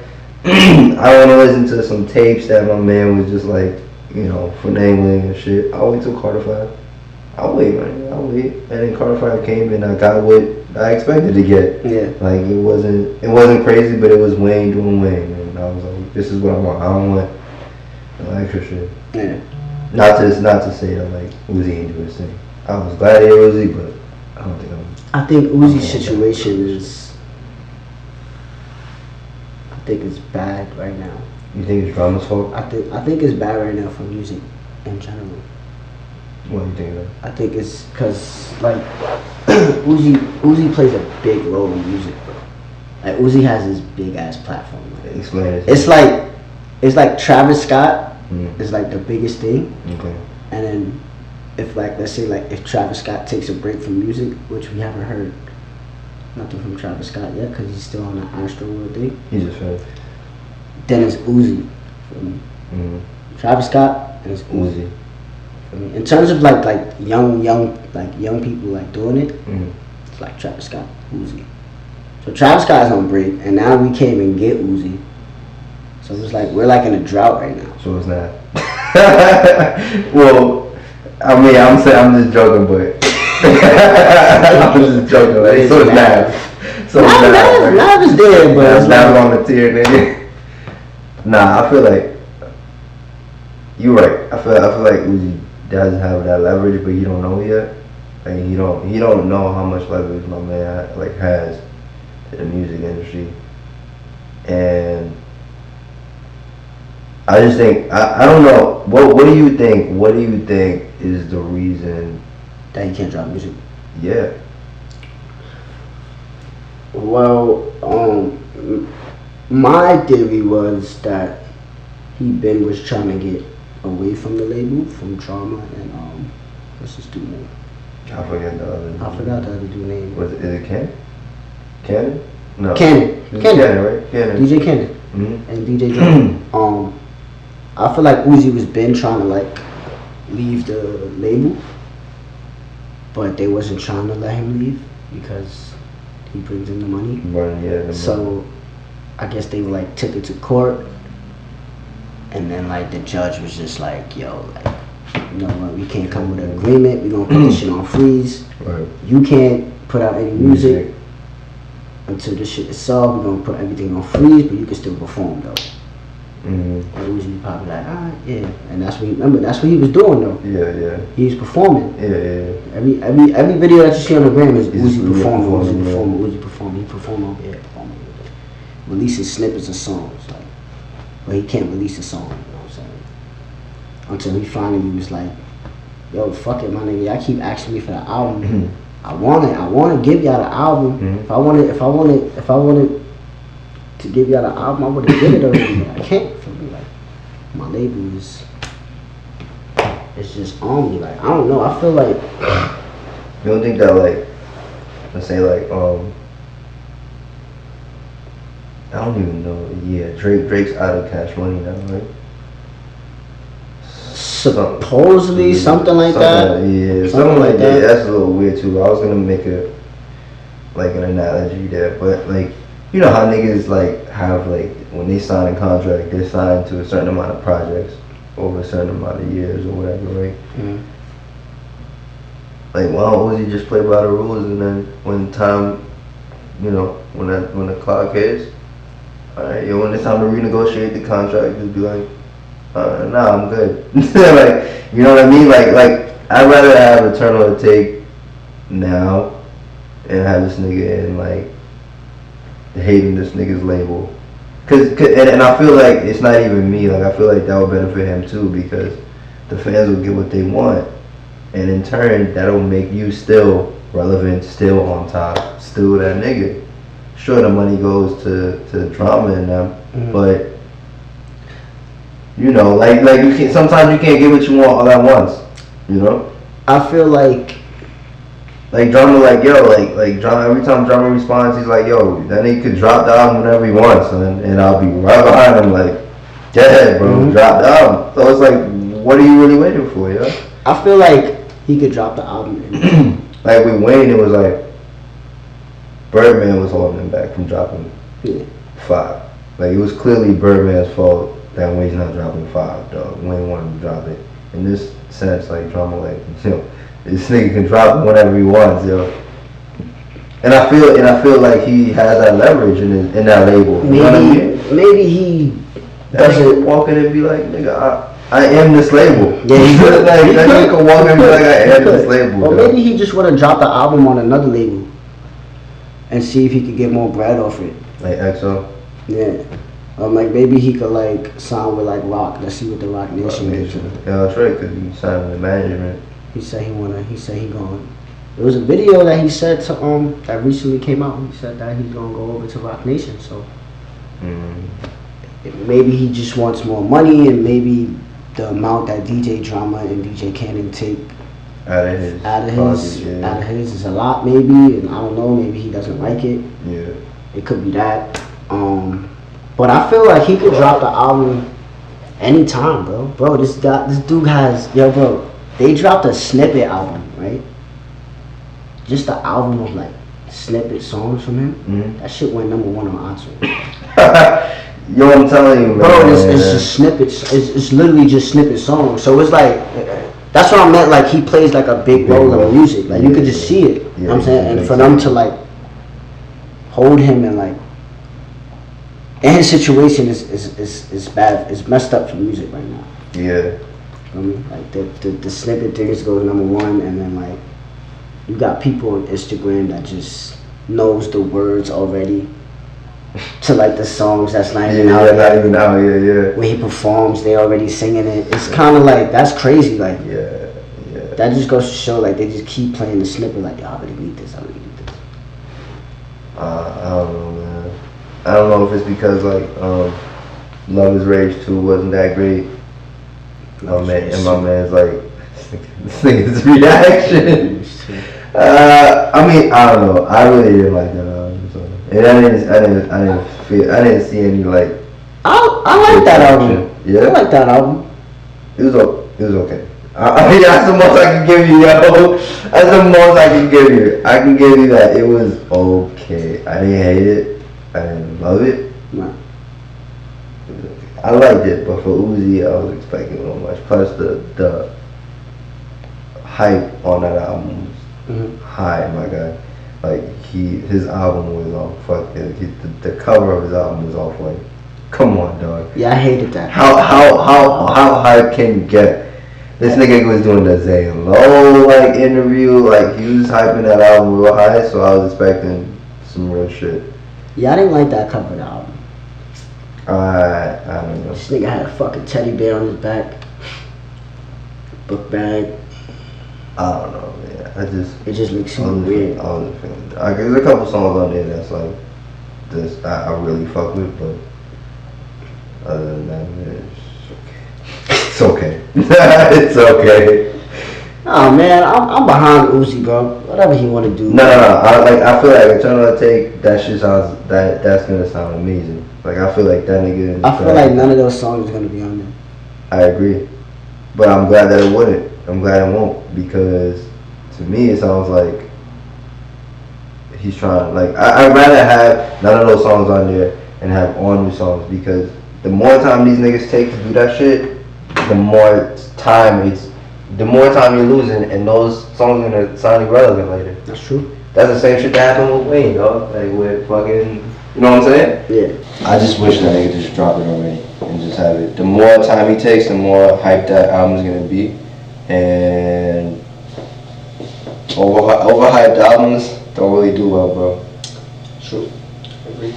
I want to listen to some tapes that my man was just like, you know, finagling and shit. I'll wait till Carter 5. I'll wait, man. I'll wait. And then Carter 5 came and I got what I expected to get. Yeah. Like it wasn't crazy, but it was Wayne doing Wayne, and I was like, this is what I want. I don't want no extra shit. Yeah. Not to say that like Uzi ain't doing his thing. I was glad it was Uzi, but I don't think I think Uzi's situation is. I think it's bad right now. You think it's drama's fault? I think it's bad right now for music in general. What do you think of that? I think it's because like Uzi plays a big role in music, bro. Like Uzi has this big ass platform. Like, explain it. It's like Travis Scott is like the biggest thing. Okay. And then if like let's say like if Travis Scott takes a break from music, which we haven't heard nothing from Travis Scott yet because he's still on the Astro World thing. He just finished. Then it's Uzi. For me. Travis Scott and it's Uzi. In terms of like young people like doing it, it's like Travis Scott, Uzi. So Travis Scott is on break, and now we can't even get Uzi. So it's like we're like in a drought right now. So it's not. Well, I mean, I'm just joking, but I'm just joking. Like, so it's not. So Nav is dead, but it's not on the tier, nigga. Nah, I feel like you're right. I feel like Uzi doesn't have that leverage, but you don't know yet. Like you don't know how much leverage my man like has to the music industry, and I just think I don't know. What do you think? What do you think is the reason that he can't drop music? Yeah. Well, my theory was that Ben was trying to get away from the label, from Drama and what's his dude name? I forget the other. I forgot the other dude name. Is it Ken? Cannon? No. Cannon, right? Cannon. DJ Cannon. Mm-hmm. And DJ Drama. I feel like Uzi was Ben trying to like leave the label, but they wasn't trying to let him leave because he brings in the money. So I guess they like took it to court, and then like the judge was just like, yo, like, you know what, we can't come with an agreement. We're gonna put this shit on freeze. Right. You can't put out any music until this shit is solved. We're gonna put everything on freeze, but you can still perform though. And Uzi probably like, alright, yeah, and that's what that's what he was doing though. Yeah. He was performing. Yeah. Every video that you see on the gram is Uzi performing. He performing over here, performing. Releasing snippets of songs, like, but he can't release a song. You know what I'm saying? Until he finally was like, yo, fuck it, my nigga. Y'all keep asking me for the album. I wanna give y'all the album. If I wanted to give y'all the album, I would have did it already, but I can't. For me, like, my label is, it's just on me. Like, I don't know. I feel like, you don't think that, like, let's say like I don't even know. Yeah, Drake's out of Cash Money now, right? Supposedly something like that. Yeah, something like that. That's a little weird too. I was gonna make an analogy there, but like, you know how niggas like have like when they sign a contract, they're signed to a certain amount of projects over a certain amount of years or whatever, right? Like, why don't Uzi just play by the rules, and then when time, you know, when the clock hits, alright, when it's time to renegotiate the contract, just be like, nah, I'm good. Like, you know what I mean? Like I'd rather have a turn on the take now and have this nigga in like hating this nigga's label, and I feel like it's not even me. Like, I feel like that would benefit him too, because the fans will get what they want, and in turn that'll make you still relevant, still on top, still that nigga. Sure, the money goes to Drama and them, but you know, like you can't. Sometimes you can't get what you want all at once. You know. I feel like Drama, like, yo, like Drama. Every time Drama responds, he's like, yo, that nigga could drop the album whenever he wants, and I'll be right behind him, like, yeah, bro, drop the album. So it's like, what are you really waiting for, yo? I feel like he could drop the album. Like with Wayne, it was like Birdman was holding him back from dropping 5. Like, it was clearly Birdman's fault that Wayne's not dropping 5, dog. Wayne wanted to drop it. In this sense, like, Drama, like, you know, this nigga can drop it whenever he wants, yo. And I feel like he has that leverage in that label. Maybe, you know what I mean? Maybe he doesn't walk in and be like, nigga, I am this label. Yeah, he could. Like, that nigga can walk in and be like, I am this label. Or maybe he just want to drop the album on another label and see if he could get more bread off it. Like EXO? Yeah. Like, maybe he could like sign with like Rock. Let's see what the Rock Nation gets. Yeah, that's right, because he signed with management. He said he going. There was a video that he said to that recently came out. He said that he's gonna go over to Rock Nation. So maybe he just wants more money, and maybe the amount that DJ Drama and DJ Cannon take out of his is a lot, maybe, and I don't know. Maybe he doesn't like it. Yeah, it could be that. But I feel like he could drop the album anytime, bro. Bro, this dude has, bro. They dropped a snippet album, right? Just the album of like snippet songs from him. That shit went #1 on iTunes. Yo, I'm telling you, man. Bro, it's just snippets. It's literally just snippet songs. So it's like, that's what I meant. Like, he plays like a big role in music. Like, you could just see it. You know what I'm saying? And for them to like hold him and like, and his situation is bad. It's messed up for music right now. Yeah. I mean, like the snippet things goes #1, and then like you got people on Instagram that just knows the words already, to like the songs that's not even Yeah, out not yet. even out yet, yeah. When he performs, they already singing it. It's kind of like, that's crazy. Like, Yeah. that just goes to show, like, they just keep playing the snippet, like, yo, I really need this, I really need this. I don't know, man. I don't know if it's because, like, Love is Rage 2 wasn't that great. And my man's like, this nigga's reaction. I mean, I don't know. I really didn't like that album. So. And I didn't see any, like. I like that album. Yeah? I like that album. It was okay. I mean, that's the most I can give you, yo. That's the most I can give you. I can give you that it was okay. I didn't hate it. I didn't love it. No. It was okay. I liked it, but for Uzi, I was expecting a little much. Plus, the hype on that album was high, my guy. Like, his album was on fucking, the cover of his album was off, like, come on, dog. Yeah, I hated that. How hype can you get? This nigga was doing the Zay Low like interview, like he was hyping that album real high, so I was expecting some real shit. Yeah, I didn't like that cover of the album. I don't know. This nigga had a fucking teddy bear on his back, book bag. I don't know, man. It just looks super weird. I wasn't feeling that. There's a couple songs on there that's like this I really fuck with, but other than that, man, it's okay. It's okay. Oh man, I'm behind Uzi, bro. Whatever he want to do. No. I feel like Eternal Take, that shit sounds that's gonna sound amazing. Like I feel like that nigga. I feel like none of those songs are gonna be on there. I agree, but I'm glad that it wouldn't. I'm glad it won't, because to me it sounds like he's trying. Like I'd rather have none of those songs on there and have all new songs, because the more time these niggas take to do that shit, the more time you're losing, and those songs are gonna sound irrelevant later. That's true. That's the same shit that happened with Wayne, dog. Like with fucking, you know what I'm saying? Yeah. I just wish that nigga just drop it already and just have it. The more time he takes, the more hype that album's gonna be, and overhyped albums don't really do well, bro. True. Agree.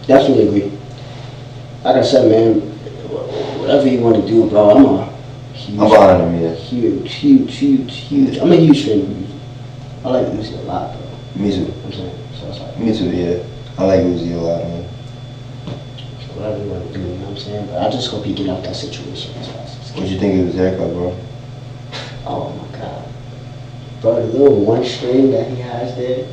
Definitely agree. Like I said, man, whatever you want to do, bro, I'm behind him, yeah. Huge. I'm a huge fan of music. I like music a lot, bro. Me too. I'm saying, so it's like, Me too, yeah. I like Uzi a lot, man. So whatever you want to do, you know what I'm saying? But I just hope he get out that situation as fast as What you think of his haircut, bro? Oh my god. Bro, the little one string that he has there,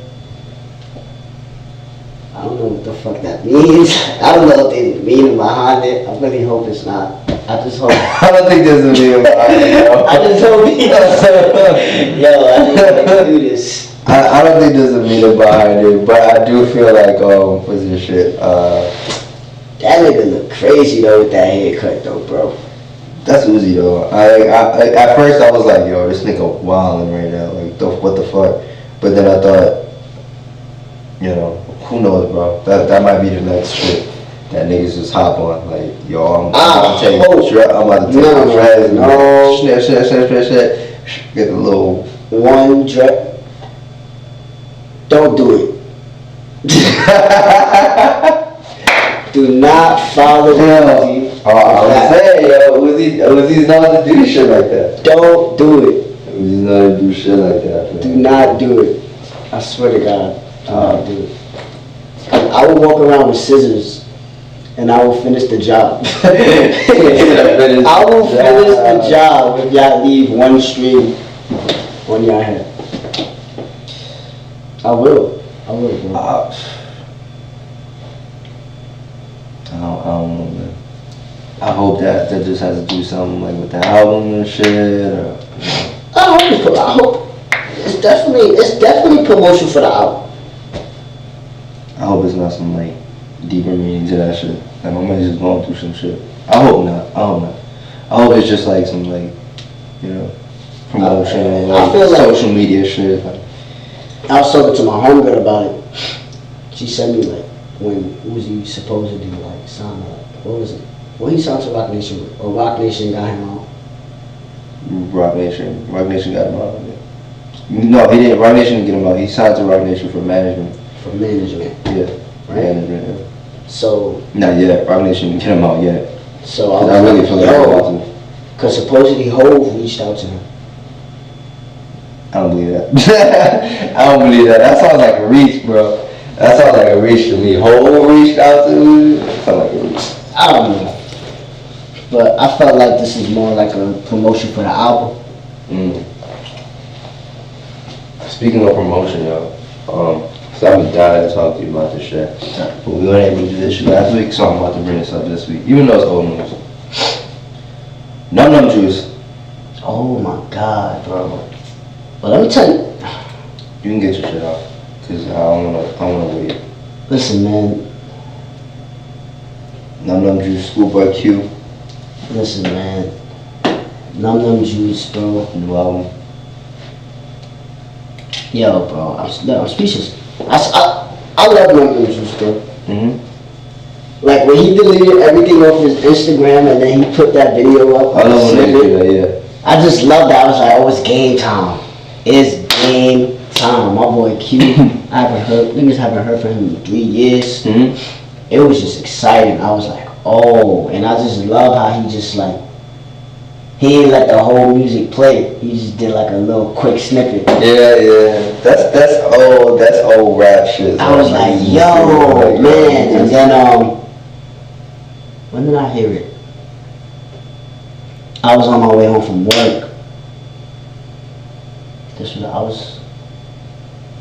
I don't know what the fuck that means. I don't know if there's meaning behind it. I really hope it's not. I just hope. I don't think there's a meaning behind it, yo. I just hope he does. Yo, I think I can do this. I don't think there's a meaning behind it, but I do feel like, what's this shit? That nigga look crazy though with that haircut though, bro. That's Uzi though. I at first I was like, yo, this nigga wildin' right now. Like, what the fuck? But then I thought, you know, who knows, bro? That might be the next shit that niggas just hop on. Like, yo, I'm about to take the dreads. No. Snip. Get the little one dread. Don't do it. Do not follow Uzi. I'm saying, yo, Uzi's known to do shit like that. Don't do it. Uzi's known to do shit like that, man. Do not do it. I swear to God. Do not do it. I will walk around with scissors and I will finish the job. I will finish the job if y'all leave one string on your head. I will, bro. I don't know, man. I hope that just has to do something like with the album and shit, or. I hope it's definitely promotion for the album. I hope it's not some like deeper meaning to that shit. Like my man's just going through some shit. I hope not. I hope it's just like some like, you know, promotion, like social media shit. Like. I was talking to my homegirl about it. She sent me like when Uzi supposed to do like sign up. What was it? Well, he signed to Rock Nation, or Rock Nation got him on. Rock Nation got him out. No, he didn't. Rock Nation didn't get him out. He signed to Rock Nation for management. For management. Yeah. Right. Management. Yeah. So. Not yet. Rock Nation didn't get him out yet. So I really feel like yo, because supposedly Hove reached out to him. I don't believe that. I don't believe that. That sounds like a reach, bro. That sounds like a reach to me. Hove reached out to me. That sounds like a reach. I don't know. But I felt like this is more like a promotion for the album. Speaking of promotion, yo, so I've been dying to talk to you about this shit. But we weren't able to do this shit last week, so I'm about to bring this up this week, even though it's old news. Numb Juice. Oh my God, bro. But let me tell you. You can get your shit off, cause I don't wanna wait. Listen, man. Numb Juice, Schoolboy Q. Listen, man. Numb Juice, bro. New album. Yo, bro, I'm speechless. I love Numb Juice, bro. Like when he deleted everything off his Instagram and then he put that video up. I love when they do that, yeah. I just love that. I was like, oh, it's game time. It's game time. My boy Q. Niggas haven't heard from him in 3 years. It was just exciting. I was like, oh, and I just love how he just like, he ain't let the whole music play. He just did like a little quick snippet. Yeah. That's old rap shit. I was like, yo, man. And then when did I hear it? I was on my way home from work. I was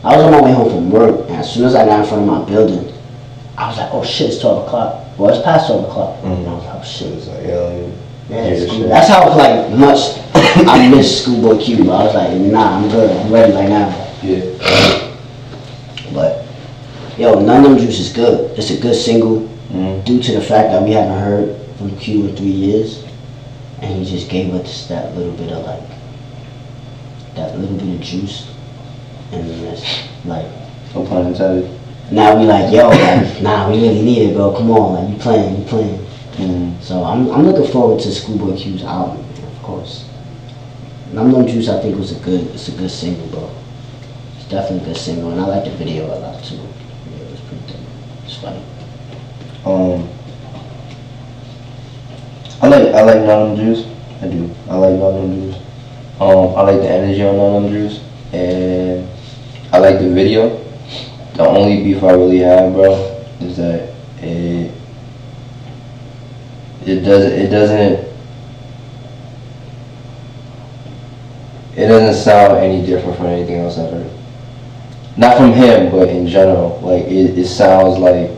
on my way home from work, and as soon as I got in front of my building, I was like, oh shit, it's 12 o'clock. Well, it's past 12 o'clock. And I was like, oh shit. It's like, That's how like much I miss Schoolboy Q. I was like, nah, I'm good. I'm ready right now. Yeah. But yo, Numb Juice is good. It's a good single due to the fact that we haven't heard from Q in 3 years, and he just gave us that little bit of juice, and it's like, no pun intended. Now we like, yo, like, nah, we really need it, bro. Come on, like, you playing. So I'm looking forward to Schoolboy Q's album, man, of course. Numb Juice, I think it's a good single, bro. It's definitely a good single, and I like the video a lot too. Yeah, it was pretty good. It's funny. I like Numb Juice. I do. I like Numb Juice. I like the energy on Numb Juice, and I like the video. The only beef I really have, bro, is that it doesn't sound any different from anything else I've heard. Not from him, but in general. Like it sounds like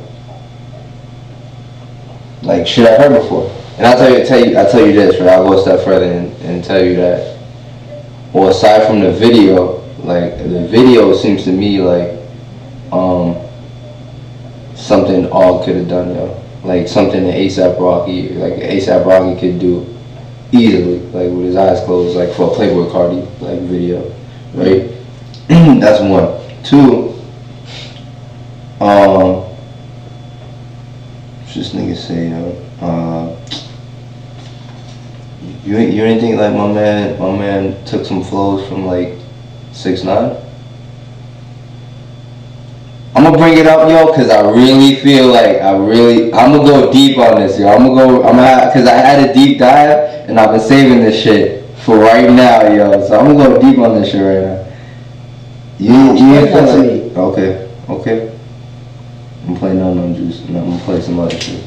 shit I've heard before. And I'll tell you this, right? I'll go a step further and tell you that. Well, aside from the video, like the video seems to me like something all could have done, yo. Like something that A$AP Rocky could do easily, like with his eyes closed, like for a Playboy Cardi like video, right? That's one. Two, what's this nigga say, yo? You ain't think like my man took some flows from like 6ix9ine? I'm gonna bring it up, yo, cause I really feel like I'm gonna go deep on this, yo. Cause I had a deep dive and I've been saving this shit for right now, yo. So I'm gonna go deep on this shit right now. You feel like, okay. I'm playing Numb Juice and I'm gonna play some other shit.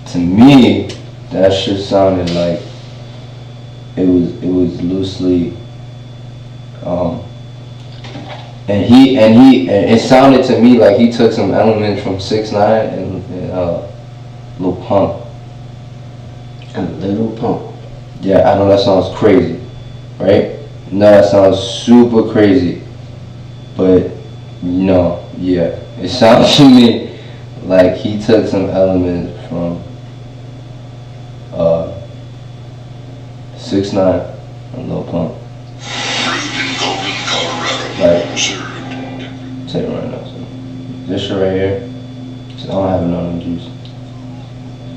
To me, that shit sounded like it was loosely and it sounded to me like he took some elements from 6ix9ine and Lil Pump. And Lil Pump. Yeah, I know that sounds crazy, right? No, that sounds super crazy, but no, yeah, it sounds to me like he took some elements from 6ix9ine and Lil Pump. Like, tell you right now, so this shit right here, I don't have Numb Juice.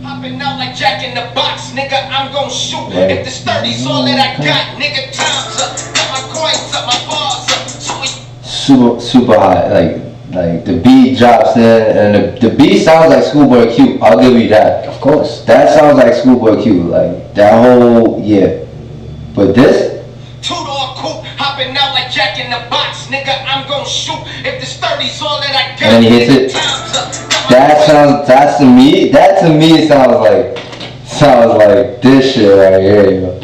Popping out like Jack in the Box, nigga, I'm gon' shoot. If this 30's all that I got, nigga, time's up. Got my coins up, my bars up. Super high, like Like the beat drops in, and the beat sounds like Schoolboy Q. I'll give you that. Of course. That sounds like Schoolboy Q. Like that whole But this. Two-door coupe, hopping out like Jack in the Box, nigga. I'm gon' shoot if this 30's all that I got. And he hits it. That to me sounds like this shit right here, yo.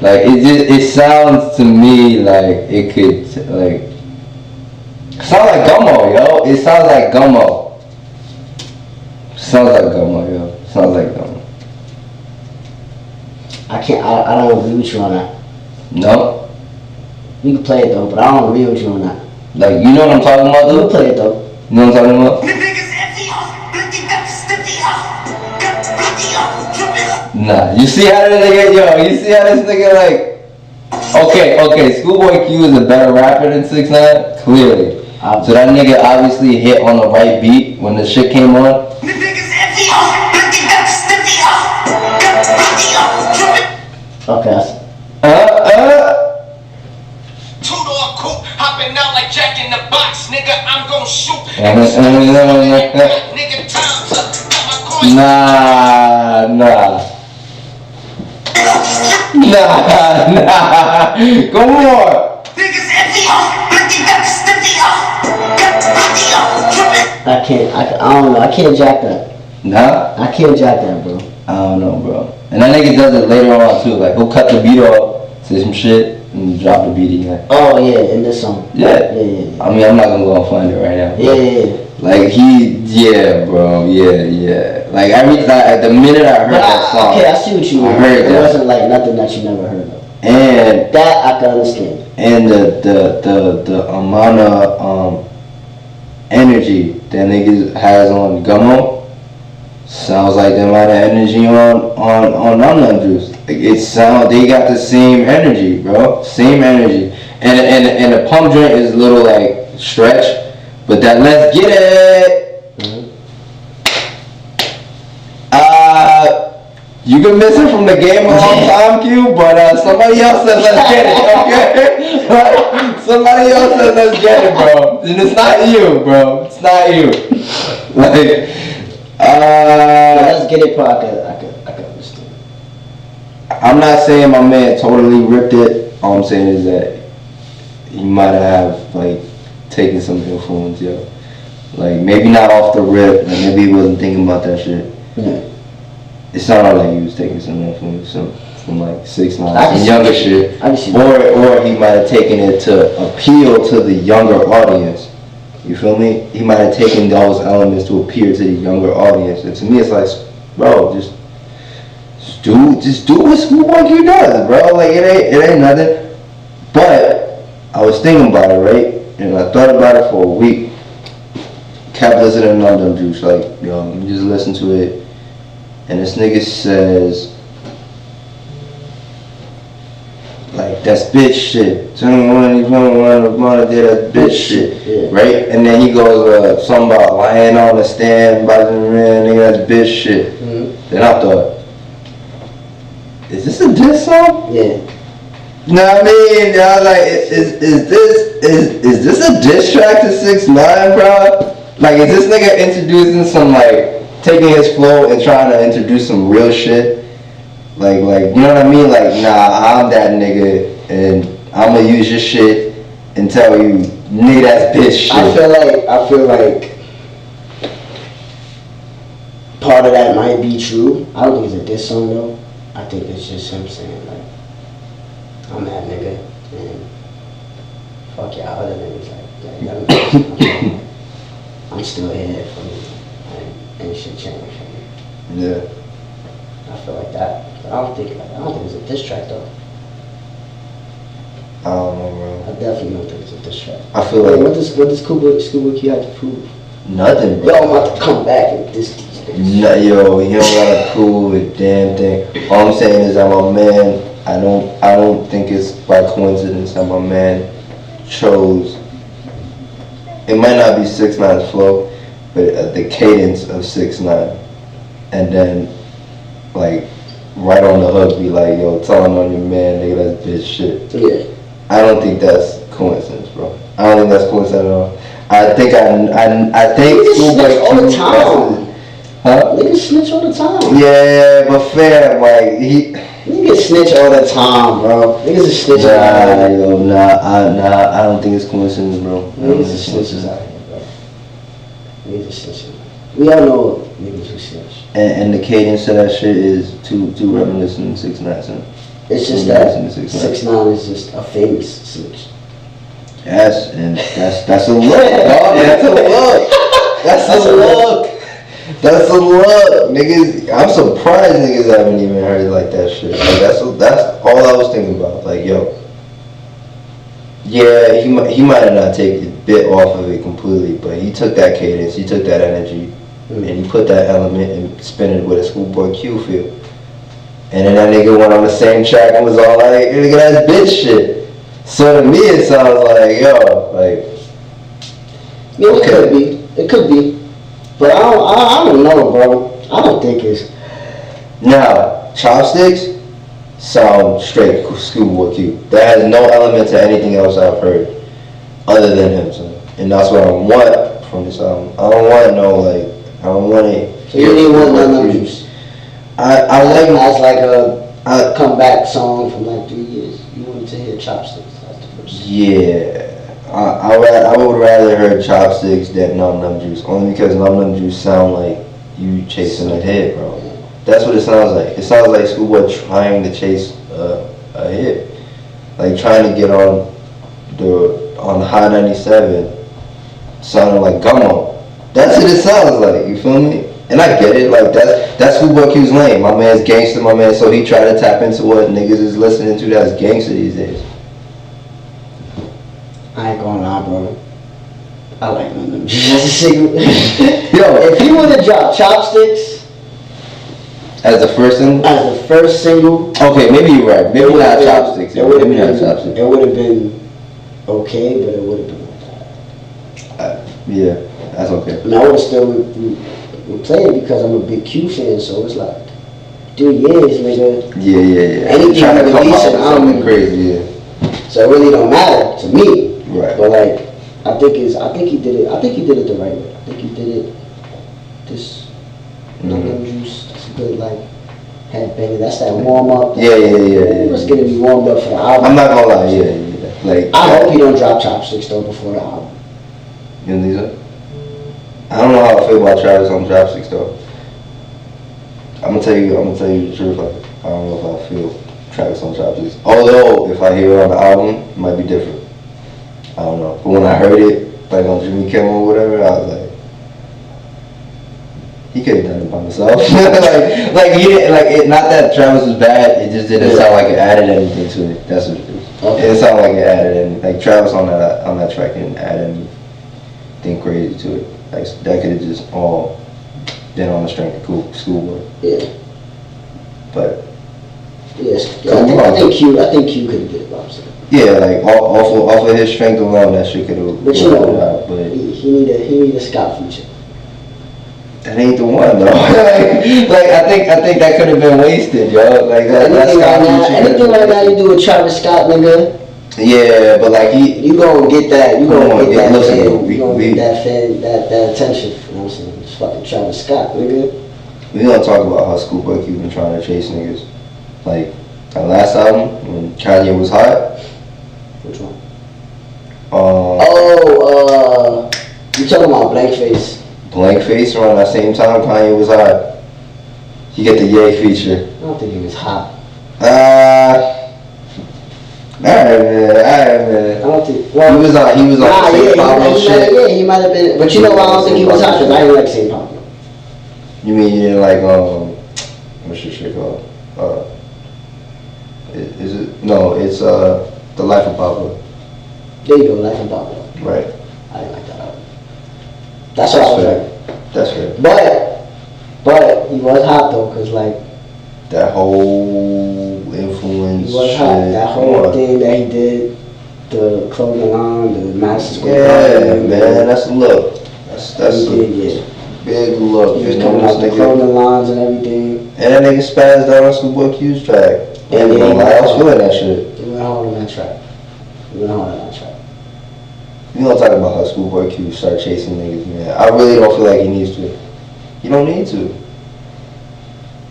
Like it sounds to me like it could like. Sounds like Gummo, yo. It sounds like Gummo. Sounds like Gummo, yo. Sounds like Gummo. I don't agree with you on that. No? You can play it though, but I don't agree with you on that. Like, you know what I'm talking about, You though? can play it though. You know what I'm talking about? Nah. You see how this nigga, like... Okay, Schoolboy Q is a better rapper than 6ix9ine, clearly. So that nigga obviously hit on the right beat when the shit came on. Okay. Two-door coupe, hopping out like Jack in the Box, nigga. I'm gon' shoot. Nigga, time's up. Got my coins. Nah. Go more. I don't know. I can't jack that. Nah? I can't jack that, bro. I don't know, bro. And that nigga does it later on, too. Like, he'll cut the beat off, say some shit, and drop the beat again. Oh, yeah, in this song. Yeah. Yeah. I mean, I'm not gonna go and find it right now. Yeah. Like, bro. Yeah. Like, the minute I heard that song. Okay, I see what you mean. I heard it that. wasn't like nothing that you never heard of. And that I can understand. And the amount of energy that niggas has on Gummo sounds like the amount of energy on Numb Juice. Like they got the same energy, bro. Same energy. And the pump joint is a little like stretch, but that let's get it. You can miss it from the game a long time, Q, but somebody else said let's get it, okay? Like, somebody else said let's get it, bro. And it's not you, bro. It's not you. Like, let's get it, bro. I could understand. I'm not saying my man totally ripped it. All I'm saying is that he might have like taken some influence, yo. Like maybe not off the rip, like maybe he wasn't thinking about that shit. Yeah. It sounded like he was taking some influence from like 6ix9ine, some younger shit. Or he might have taken it to appeal to the younger audience. You feel me? He might have taken those elements to appeal to the younger audience. And to me, it's like, bro, just do what Schoolboy Q does, bro. Like it ain't nothing. But I was thinking about it, right? And I thought about it for a week. Kept listening to Numb Juice, like, yo, let me just listen to it. And this nigga says, like, that's bitch shit. That bitch shit, yeah. right? And then he goes, something about lying on the stand, nigga, that's bitch shit. Mm-hmm. Then I thought, is this a diss song? Yeah. You know what I mean? I was like, is this a diss track to 6ix9ine, bro? Like, is this nigga introducing some, like, taking his flow and trying to introduce some real shit? Like, you know what I mean? Like, nah, I'm that nigga, and I'm gonna use your shit and tell you, nigga, that's bitch shit. I feel like part of that might be true. I don't think it's a diss song though. I think it's just him saying like, I'm that nigga, and fuck y'all other niggas. Like I'm still here for me, and shit changed for me. Yeah. I feel like that. But I don't think it's a diss track though. I don't know, bro. I definitely don't think it's a diss track. I feel like what does Schoolboy Q have to prove? Nothing, bro. Yo, I'm about to come back and diss these niggas. No, yo, he don't gotta prove a damn thing. All I'm saying is that my man, I don't think it's by coincidence that my man chose. It might not be 6ix9ine's flow, but the cadence of 6ix9ine, and then like right on the hook be like, yo, telling on your man, nigga, that's bitch shit. Yeah. I don't think that's coincidence, bro. I don't think that's coincidence at all. I think Schoolboy all the time. Huh? Niggas snitch all the time. Yeah, but fam, like Niggas snitch all the time, bro. Niggas is snitching. I don't think it's coincidence, bro. Niggas is snitches out here, bro. Niggas is snitching. We all know niggas who snitch. And the cadence of that shit is too reminiscent of 6ix9ine, son. It's just that 6ix9ine is just a famous snitch. Yes, and that's a look, dog. That's a look. That's a look. That's a look, niggas. I'm surprised niggas haven't even heard it like that shit. Like that's all I was thinking about. Like, yo, yeah, he might have not taken a bit off of it completely, but he took that cadence, he took that energy, and he put that element and spin it with a Schoolboy Q feel. And then that nigga went on the same track and was all like, nigga, that's bitch shit. So to me, it sounds like, yo, like, yeah, okay. It could be. But I don't know, bro. I don't think it's. Now, Chopsticks sound straight Schoolboy Q. That has no element to anything else I've heard other than him, son. And that's what I want from this album. I don't want it. So you didn't want Numb Juice? I like as like a comeback song from like 3 years. You wanted to hear Chopsticks. That's the first. Yeah. I would rather hear Chopsticks than Numb Juice, only because Numb Juice sound like you chasing a hit, bro. That's what it sounds like. It sounds like Schoolboy trying to chase a hit, like trying to get on High 97, sounding like Gummo. That's what it sounds like. You feel me? And I get it. Like that's Schoolboy Q's lane. My man's gangster, my man. So he tried to tap into what niggas is listening to that's gangster these days. I ain't gonna lie, bro. I like Numb Juice as a single. Yo, if he would have dropped Chopsticks as the first single. Okay, maybe you're right. Maybe not Chopsticks. Maybe not Chopsticks. It would have been okay, but it would have been like that. Yeah, that's okay. And I would have still would play it because I'm a big Q fan, so it's like 3 years, nigga. Yeah. Anything trying to come release out with something crazy, yeah. So it really don't matter to me. Right. But like, I think he did it the right way. I think he did it. This Numb Juice. That's a good like headbanger. That's that warm up. Yeah. It's gonna be warmed up for the album. I'm not gonna lie. Yeah. Like, I hope he don't drop Chopsticks though before the album. You know, Lisa? I don't know how I feel about Travis on Chopsticks though. I'm gonna tell you the truth. Like, I don't know if I feel Travis on Chopsticks. Although if I hear it on the album, it might be different. I don't know. But when I heard it, like on Jimmy Kimmel or whatever, I was like, he could have done it by himself. like he didn't, like it, not that Travis was bad. It just didn't sound like it added anything to it. That's what it is. Okay. It didn't sound like it added anything. Like Travis on that track didn't add anything crazy to it. Like that could have just all been on the strength of Schoolboy. Yeah. But yes, I think Q could have did it by himself. Yeah, like off of his strength alone, that shit could have. But you know, but he need a Scott feature. That ain't the one though. like I think that could have been wasted, yo. Like anything right now you do with Travis Scott, nigga. Yeah, but like you gonna get that. You gonna get that listen, fan. You gonna get that fan, that attention. You know what I'm saying? It's fucking Travis Scott, nigga. We gonna talk about how Schoolboy Q been trying to chase niggas. Like that last album when Kanye was hot. Which one? You talking about Blankface? Blankface around that same time Kanye was hot. He get the Ye feature. I don't think he was hot. Alright, man. I don't think. Well, he was on St. Pablo shit. Yeah, he might have been. But you know why I don't think he was hot? Because I didn't like St. Pablo. You mean you didn't like what's your shit called? Is it? No, it's The Life of Pablo. There you go, Life of Pablo. Right. I didn't like that album. That's what I was like. That's fair. But he was hot though, cause like that whole influence. He was hot. That whole thing that he did, the clothing line, the Madison Square Garden. Yeah, man, that's a look. That's a big look. He was coming out the clothing lines and everything. And that nigga spazzed out on Schoolboy Q's track. And I was feeling that shit. He went hard on that track. We don't talk about how Schoolboy Q start chasing niggas, man. I really don't feel like he needs to. You don't need to.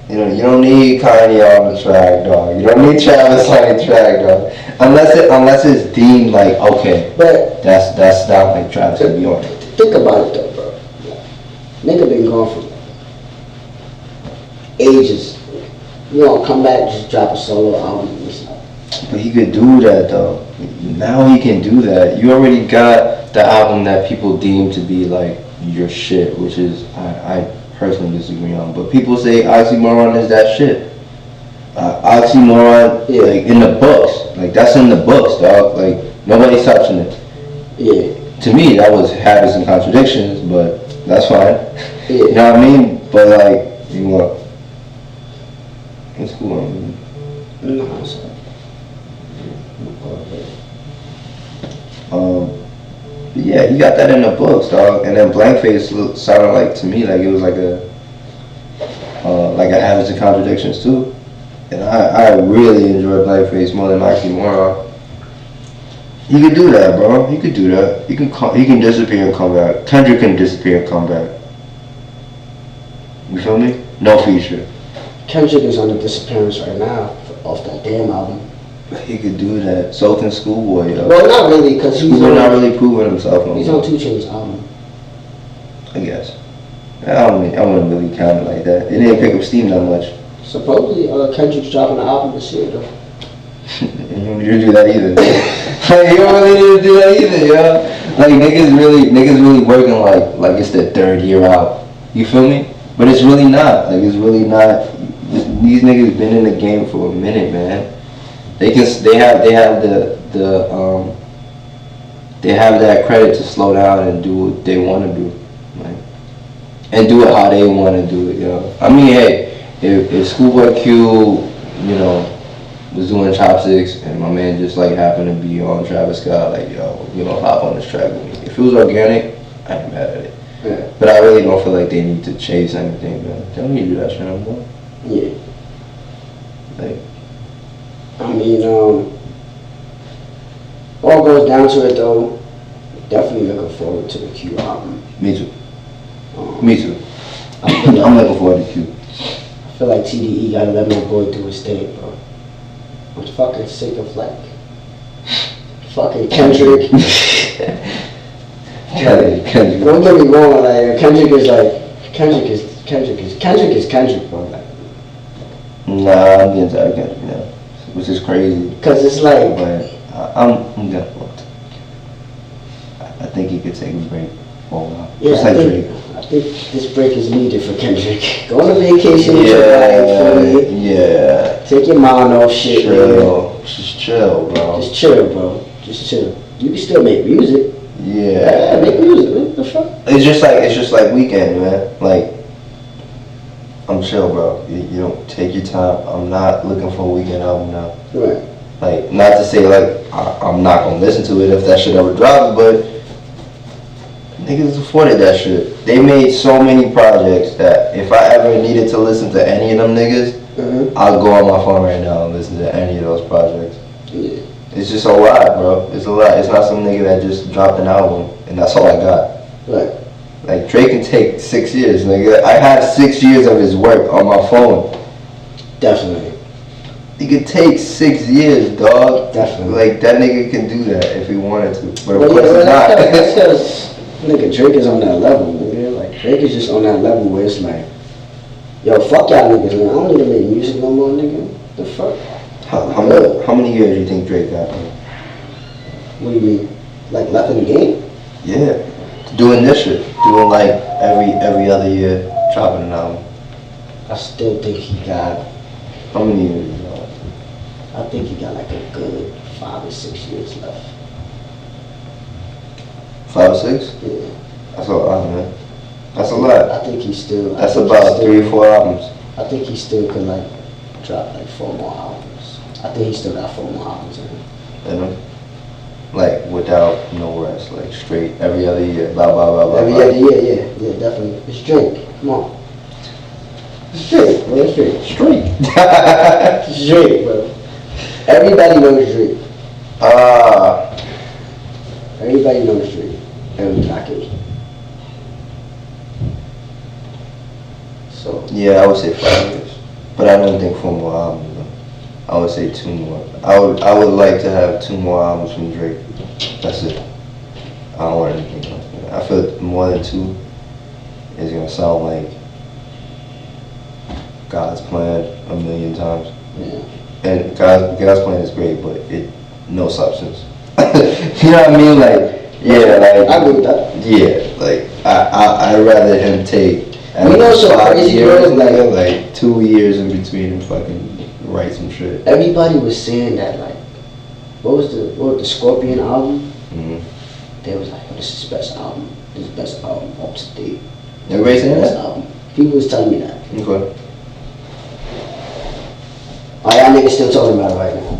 You don't need Kanye on the track, dog. You don't need Travis on the track, dog. Unless it's deemed like, okay, but that's not like Travis to be on it. Think about it though, bro. Nigga been gone for ages. You don't come back, just drop a solo album. But he could do that though. Now he can do that. You already got the album that people deem to be like your shit, which is I personally disagree on. But people say Oxymoron is that shit. Oxymoron, yeah, like in the books, like that's in the books, dog. Like nobody's touching it. Yeah. To me, that was habits and contradictions, but that's fine. Yeah. You know what I mean? But like, you what? What's cool on? No, I'm sorry. Yeah, he got that in the books, dog. And then Blankface sounded like to me like it was like a habits and contradictions too. And I really enjoyed Blankface more than Oxymoron. He could do that, bro. He could do that. He can disappear and come back. Kendrick can disappear and come back. You feel me? No feature. Kendrick is on the disappearance right now off that damn album. He could do that. So can Schoolboy, yo. Well, not really, because he's not really proving himself. He's on 2 Chainz album. I guess. I wouldn't really count it like that. It didn't pick up steam that much. Supposedly, Kendrick's dropping an album this year, though. You don't need to do that either. Like, you don't really need to do that either, yo. Like niggas really working like it's their 3rd year out. You feel me? But it's really not. Like it's really not. These niggas been in the game for a minute, man. They have that credit to slow down and do what they want to do, like, and do it how they want to do it, yo. I mean, hey, if Schoolboy Q, you know, was doing chopsticks and my man just like happened to be on Travis Scott, like, yo, you know, hop on this track with me. If it was organic, I ain't mad at it. Yeah. But I really don't feel like they need to chase anything, man. They don't need to do that shit anymore. Yeah. Like, I mean, all goes down to it though. Definitely looking forward to the Q album. Me too. Me too. I'm looking forward to Q. I feel like TDE gotta let my boy do his thing, bro. I'm fucking sick of like fucking Kendrick. Kendrick. Don't get me wrong, like Kendrick is Kendrick, bro. Like, nah, I'm getting tired of Kendrick now, which is crazy. Cause it's like, but I'm gonna. I think he could take a break for a while. Yeah, just like Drake. I think this break is needed for Kendrick. Go on a vacation with your wife, yeah. Take your mind off shit, chill. Man. Just chill, bro. Just chill, bro. Just chill. You can still make music. Yeah, make music. What the fuck? It's just like Weeknd, man. Like, I'm chill, bro. You don't take your time. I'm not looking for a Weeknd album now. Right. Like, not to say like I'm not gonna listen to it if that shit ever drops, but niggas afforded that shit. They made so many projects that if I ever needed to listen to any of them niggas, I'll go on my phone right now and listen to any of those projects. Yeah. It's just a lot, bro. It's a lot. It's not some nigga that just dropped an album and that's all I got. Right. Like Drake can take 6 years, nigga. I have 6 years of his work on my phone. Definitely. He could take 6 years, dog. Definitely. Like that nigga can do that if he wanted to. But of course he's not. That's because nigga Drake is on that level, nigga. Like Drake is just on that level where it's like, yo, fuck y'all niggas, man. I don't need to make music no more, nigga. The fuck? How many years do you think Drake got? What do you mean? Like left in the game? Yeah. Doing this shit. Doing like every other year, dropping an album. I still think he got. How many years? I think he got like a good 5 or 6 years left. 5 or 6? Yeah. That's a lot, man. That's a lot. I think he still. That's about 3 or 4 albums. I think he still could like drop like 4 more albums. I think he still got 4 more albums in him. You know? Like without no rest, like straight every other year, blah blah blah blah. Every other year, yeah, definitely. It's Drake. Come on. It's Drake, bro. It's Drake. Straight. It's Drake, bro. Everybody knows Drake. Everybody Everybody knows Drake. Every package. So. Yeah, I would say 5 years, but I don't think 4 more albums. Though. I would say 2 more. I would like to have 2 more albums from Drake. That's it. I don't want anything else. I feel more than 2 is gonna sound like God's Plan a million times. Yeah. And God's Plan is great, but it no substance. You know what I mean? Like, yeah, like I agree with that. Yeah, like I'd rather him take. You know, so 5 crazy, years, bro, like 2 years in between and fucking write some shit. Everybody was saying that, like, what was the Scorpion album? Mm-hmm. They was like, oh, this is the best album. This is the best album up to date. Everybody saying Best that? album. People was telling me that. Okay. Oh, y'all niggas still talking about it right now.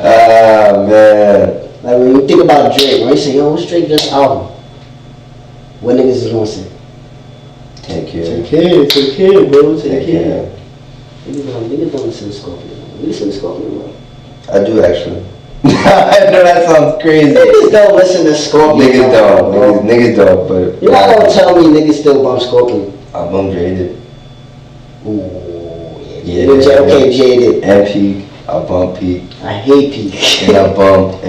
Ah, man. Like, when you think about Drake, when you say, yo, what's Drake's best album? What niggas is gonna say? Take care. Take care, bro. Take care. care. Niggas don't listen to Scorpion. You listen to Scorpion, bro? I do actually. I know that sounds crazy. Niggas don't listen to Scorpion. Niggas don't. Niggas don't, but. You're not gonna tell me niggas still bump Scorpion. I bump Jaded. Ooh, Yeah. Okay, Jaded. And Peak. I bump Peak. I hate Peak. And I bump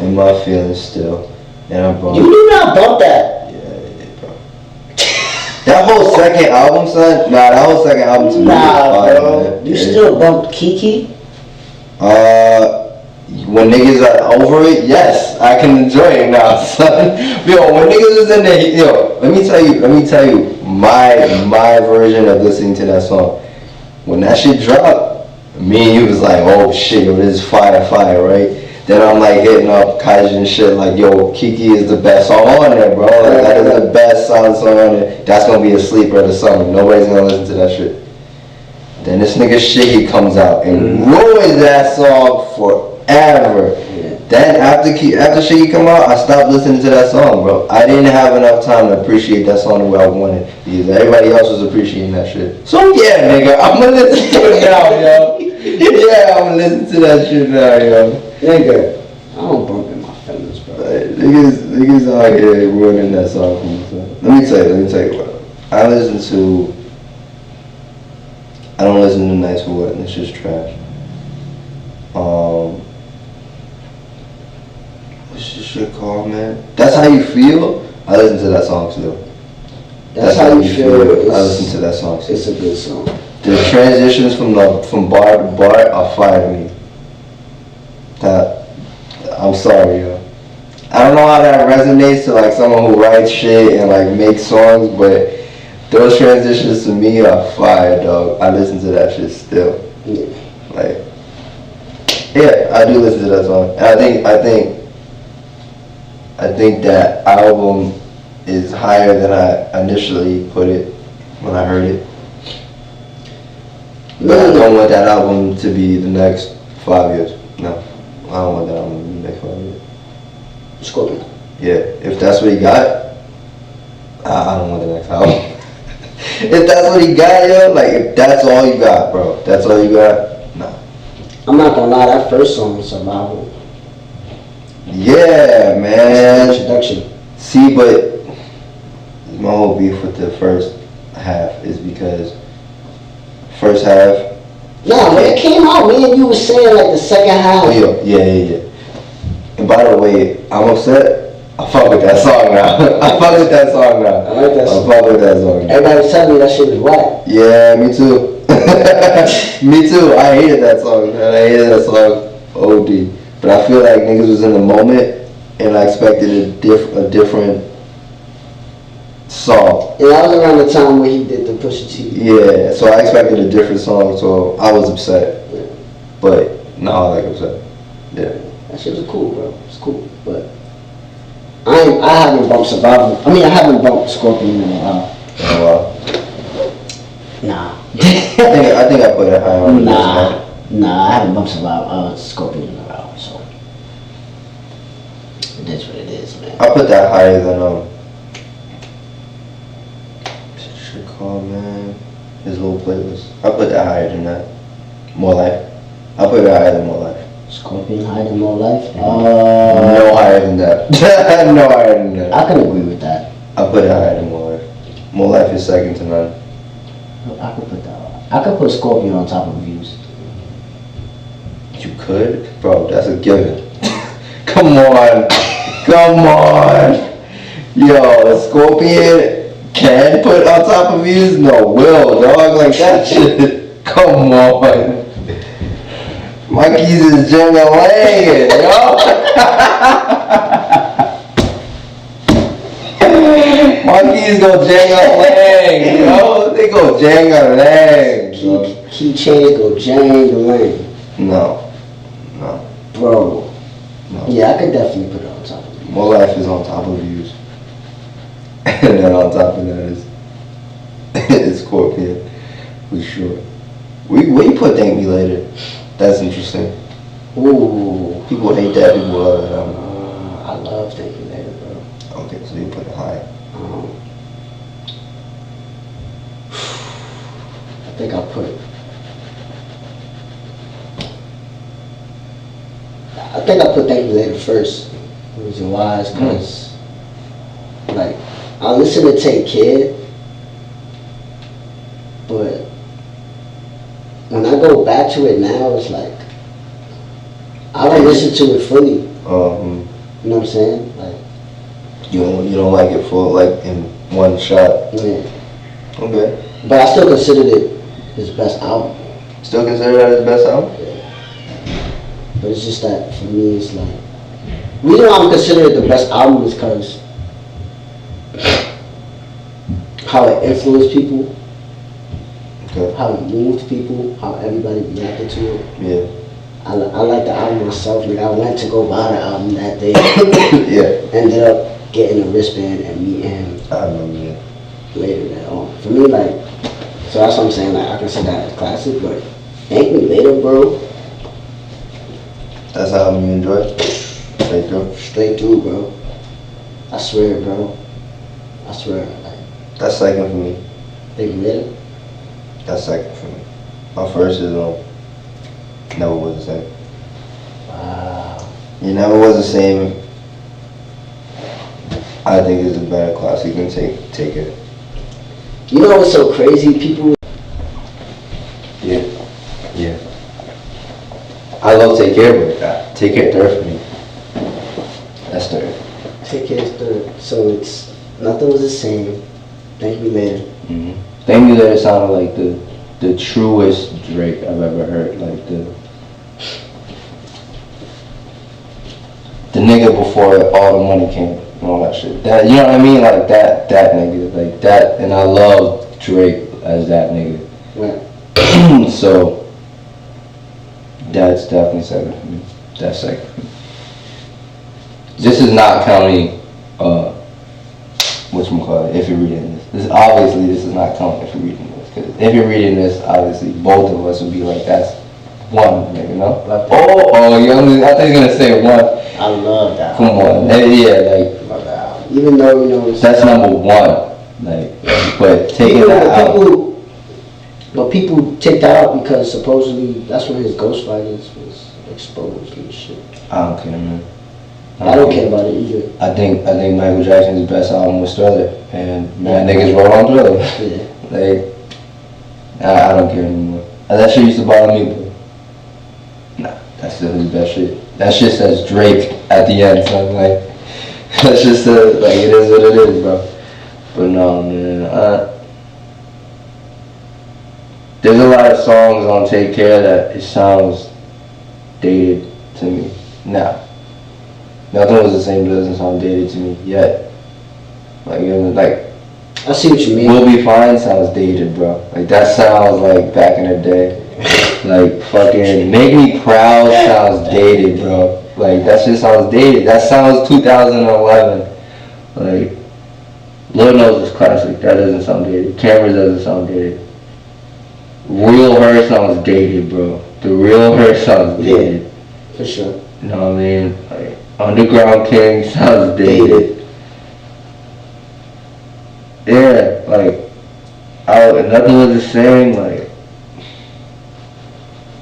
In My Feelings still. And I bump. You do not bump that. That whole second album, son. Nah, that whole second album to me. Nah, was fire, bro. man. You Yeah. still bump Kiki? When niggas are over it, yes, I can enjoy it now, son. Yo, when niggas is in there, yo, let me tell you my version of listening to that song. When that shit dropped, me and you was like, oh shit, yo, this is fire, right? Then I'm like hitting up Kaiji and shit like, yo, Kiki is the best song on there, bro. Like, that is the best solid song on there. That's gonna be a sleeper of the summer. Nobody's gonna listen to that shit. Then this nigga Shiggy comes out and ruins that song forever. Yeah. Then after Shiggy come out, I stopped listening to that song, bro. I didn't have enough time to appreciate that song the way I wanted because everybody else was appreciating that shit. So yeah, nigga, I'm gonna listen to it now, yo. Yeah, I'm gonna listen to that shit now, yo. Nigga, I don't bump in my feelings, bro. Niggas out here ruining that song for me. So. Let me tell you what. I don't listen to Nights for What, and it's just trash. What's this shit called, man? That's How You Feel? I listen to that song still. That's How You Feel. I listen to that song still. It's a good song. The transitions from bar to bar are fire to me. I'm sorry, yo. I don't know how that resonates to like someone who writes shit and like makes songs, but those transitions to me are fire, dog. I listen to that shit still. Yeah. Like, yeah, I do listen to that song. And I think that album is higher than I initially put it when I heard it. But I don't want that album to be the next 5 years. No. I don't want that album to be the next 5 years. Scorpion. Yeah, if that's what he got, I don't want the next album. If that's what he got, yo, like, if that's all you got, bro, that's all you got, nah. I'm not gonna lie, that first song was Survival. Yeah, man. Introduction. See, but my whole beef with the first half is because first half. Nah, when it came out, me and you was saying like the second half. Oh, yeah. And by the way, I'm upset. I fuck with that song now. I fuck with that song now. I like that song. I fuck with that song now. Everybody was telling me that shit was whack. Yeah, me too. Me too. I hated that song, man. I hated that song OD. But I feel like niggas was in the moment and I expected a different song. And that was around the time where he did the Pusha T. Yeah, so I expected a different song, so I was upset. Yeah. But now I like upset. Yeah. That shit was cool, bro. It's cool. But I haven't bumped Survival. I mean, I haven't bumped Scorpion in a while. Oh, wow. Nah. I think I put it high on the list. Nah, I haven't bumped Scorpion in a while, so it is what it is, man. I put that higher than shit called, man, his little playlist. I put that higher than that. More Life. I put it higher than More Life. Scorpion higher than More Life? No higher than that. No higher than that. I can agree with that. I put it higher than More Life. More Life is second to none. I could put that. I could put Scorpion on top of Views. You could? Bro, that's a given. Come on. Come on. Yo, Scorpion can put on top of Views? No, will, dog. Like that shit. Come on. Monkeys is jingling, yo. Monkeys go jingling, yo. They go jingling. Key chains go jangling. No. Bro. No. Yeah, I could definitely put it on top of Views. More Life is on top of Views. And then on top of that is Scorpion. For sure. Where you put Thank Me Later? That's interesting. Ooh. People hate that, people love it. I love Thank You Later, bro. Okay, so you put it high. I think I put Thank You Later first. The reason why is because, like, I listen to Take Care, but when I go back to it now, it's like, I don't listen to it fully. You know what I'm saying? Like, you don't like it full, like in one shot. yeah. Okay. But I still considered it his best album. Still consider that his best album? Yeah. But it's just that for me, it's like, the reason why I'm considering it the best album is because how it influenced people, how it moved people, how everybody reacted to it. Yeah. I like the album myself. Like, I went to go buy the album that day. Yeah. Ended up getting a wristband and meeting him I remember that. later that on. For me, like, so that's what I'm saying. Like, I consider that a classic, but Thank Me Later, bro. That's the album you enjoy? Straight through? Straight through, bro. I swear, bro. I swear. Like, That's second for me. Thank Me Later. That's second for me. My first is Never Was the Same. Wow. You Never Was the Same. I think is a better classic than Take It. You know what's so crazy? People. Yeah. I love Take Care, but Take Care third for me. That's third. Take Care is third. So it's Nothing Was the Same. Thank Me Later. Thank Me Later sounded like the truest Drake I've ever heard. Like the nigga before all the money came and all that shit. That, you know what I mean? Like that nigga, like that. And I love Drake as that nigga. Right. So that's definitely second for me. That's second for me. This is not counting whatchamacallit, if you're reading this. Obviously this is not counting if you're reading this. Because if you're reading this, obviously both of us would be like, that's one nigga, no? Oh, you only, I think you're gonna say one. I love that. Come on, yeah, like, Love that album. Even though, you know, that's number one. Like, but taking that out. But people take that out because supposedly that's when his ghostwriters was exposed and shit. I don't care, man. I don't care about it either. I think Michael Jackson's best album was Thriller, and man, niggas wrote on Thriller. Yeah. Like, I don't care anymore. That shit used to bother me, but nah, that's still his best shit. That shit says Drake at the end, so I'm like, that shit says, like, it is what it is, bro. But no, man, there's a lot of songs on Take Care that it sounds dated to me now. Nothing Was the Same doesn't sound dated to me yet. Like, you know, like, I see what you mean. We'll Be Fine sounds dated, bro. Like, that sounds like back in the day. Like, fucking Make Me Proud sounds dated, bro. Like, that shit sounds dated. That sounds 2011. Like, Lil Knows is classic. That doesn't sound dated. Cameras doesn't sound dated. Real Her sounds dated, bro. The Real Her sounds dated. Yeah, for sure. You know what I mean? Like, Underground King sounds dated. Yeah, like, Nothing Was the Same, like,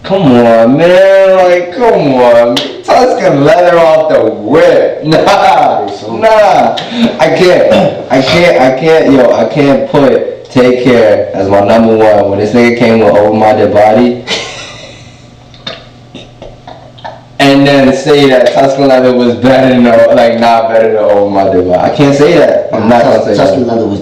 Come on, man. Like, come on. Tuscan leather off the whip. Nah. I can't. Yo, I can't put Take Care as my number one when this nigga came with Over My Dead Body. And then say that Tuscan leather was better than, like, not better than Over My Dead Body. I can't say that. I'm not gonna say Tuscan that. leather was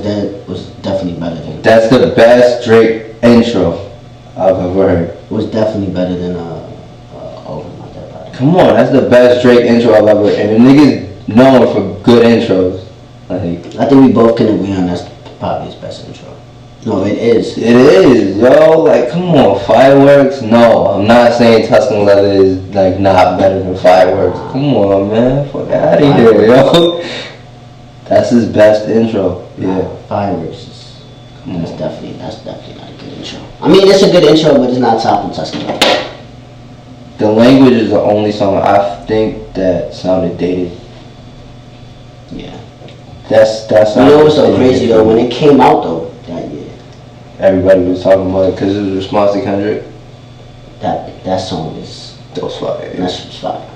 definitely better than. That's the best Drake intro I've ever heard. It was definitely better than Over My Dead Body. Come on, that's the best Drake intro I've ever heard. And the nigga's known for good intros. Like, I think we both can agree on that's probably his best intro. No, it is. it is, yo. Like, come on, Fireworks? No, I'm not saying Tuscan leather is, like, not better than Fireworks. Come on, man. Fuck out of here, yo. That's his best intro. Yeah. Fireworks is. That's definitely not a good intro. I mean, it's a good intro, but it's not topping Tuscan leather. The Language is the only song I think that sounded dated. Yeah. That's You know what's so crazy though? When it came out though that year, everybody was talking about it because it was a response to Kendrick. that song is That was fire. that shit's fire.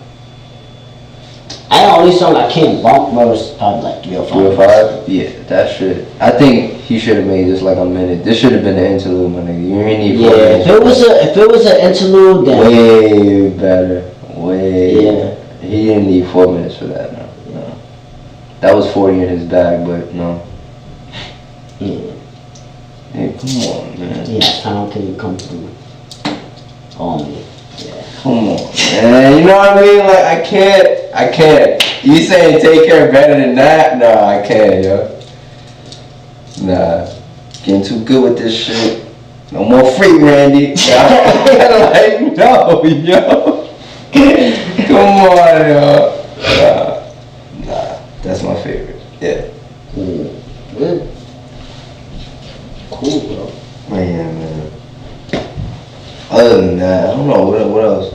The only song I can't bump was probably like 305. 305? Yeah, that shit. I think he should have made this like a minute. This should have been the interlude, my nigga. You ain't need 4 minutes. If it was an interlude, then way better. Way. Yeah. He didn't need 4 minutes for that. No. That was 40 in his bag, but no. Yeah. Hey, come on, man. Yeah, I don't think it come through on me. Yeah. Come on, man. You know what I mean? Like, I can't. You saying Take Care better than that? No, I can't, yo. Nah. Getting too good with this shit. No more free Randy. Like, no, yo. Come on, yo. Nah. That's my favorite. Yeah. Good. Cool, bro. Man, man. Other than that, I don't know, what else?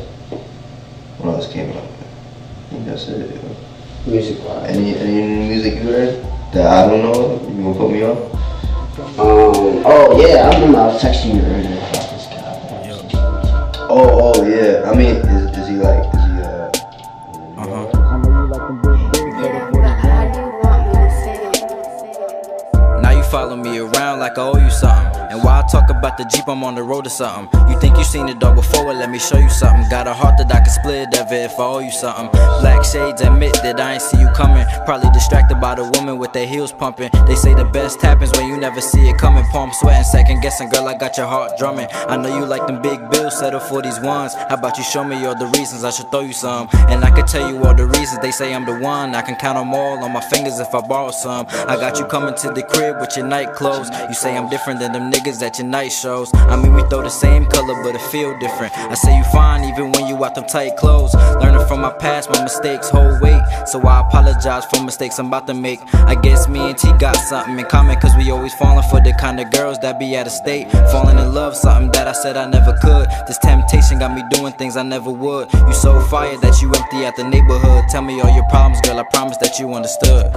What else came out? I think that's it, yo. Music-wise. Any new music you heard that I don't know? You gonna put me on? Oh yeah, I remember I was texting you earlier about this guy. Oh yeah. I mean, is he like? Now you follow me around like I owe you something. And while I talk about the Jeep, I'm on the road or something. You think you seen the dog before, well, let me show you something. Got a heart that I can split of it if I owe you something. Black shades admit that I ain't see you coming. Probably distracted by the woman with their heels pumping. They say the best happens when you never see it coming. Palm sweating, second guessing, girl, I got your heart drumming. I know you like them big bills, settle for these ones. How about you show me all the reasons I should throw you some? And I can tell you all the reasons they say I'm the one. I can count them all on my fingers if I borrow some. I got you coming to the crib with your night clothes. You say I'm different than them niggas at your night shows. I mean, we throw the same color, but it feel different. I say you fine even when you out them tight clothes. Learning from my past, my mistakes hold weight. So I apologize for mistakes I'm about to make. I guess me and T got something in common, cause we always falling for the kind of girls that be out of state. Falling in love, something that I said I never could. This temptation got me doing things I never would. You so fired that you empty out the neighborhood. Tell me all your problems, girl, I promise that you understood.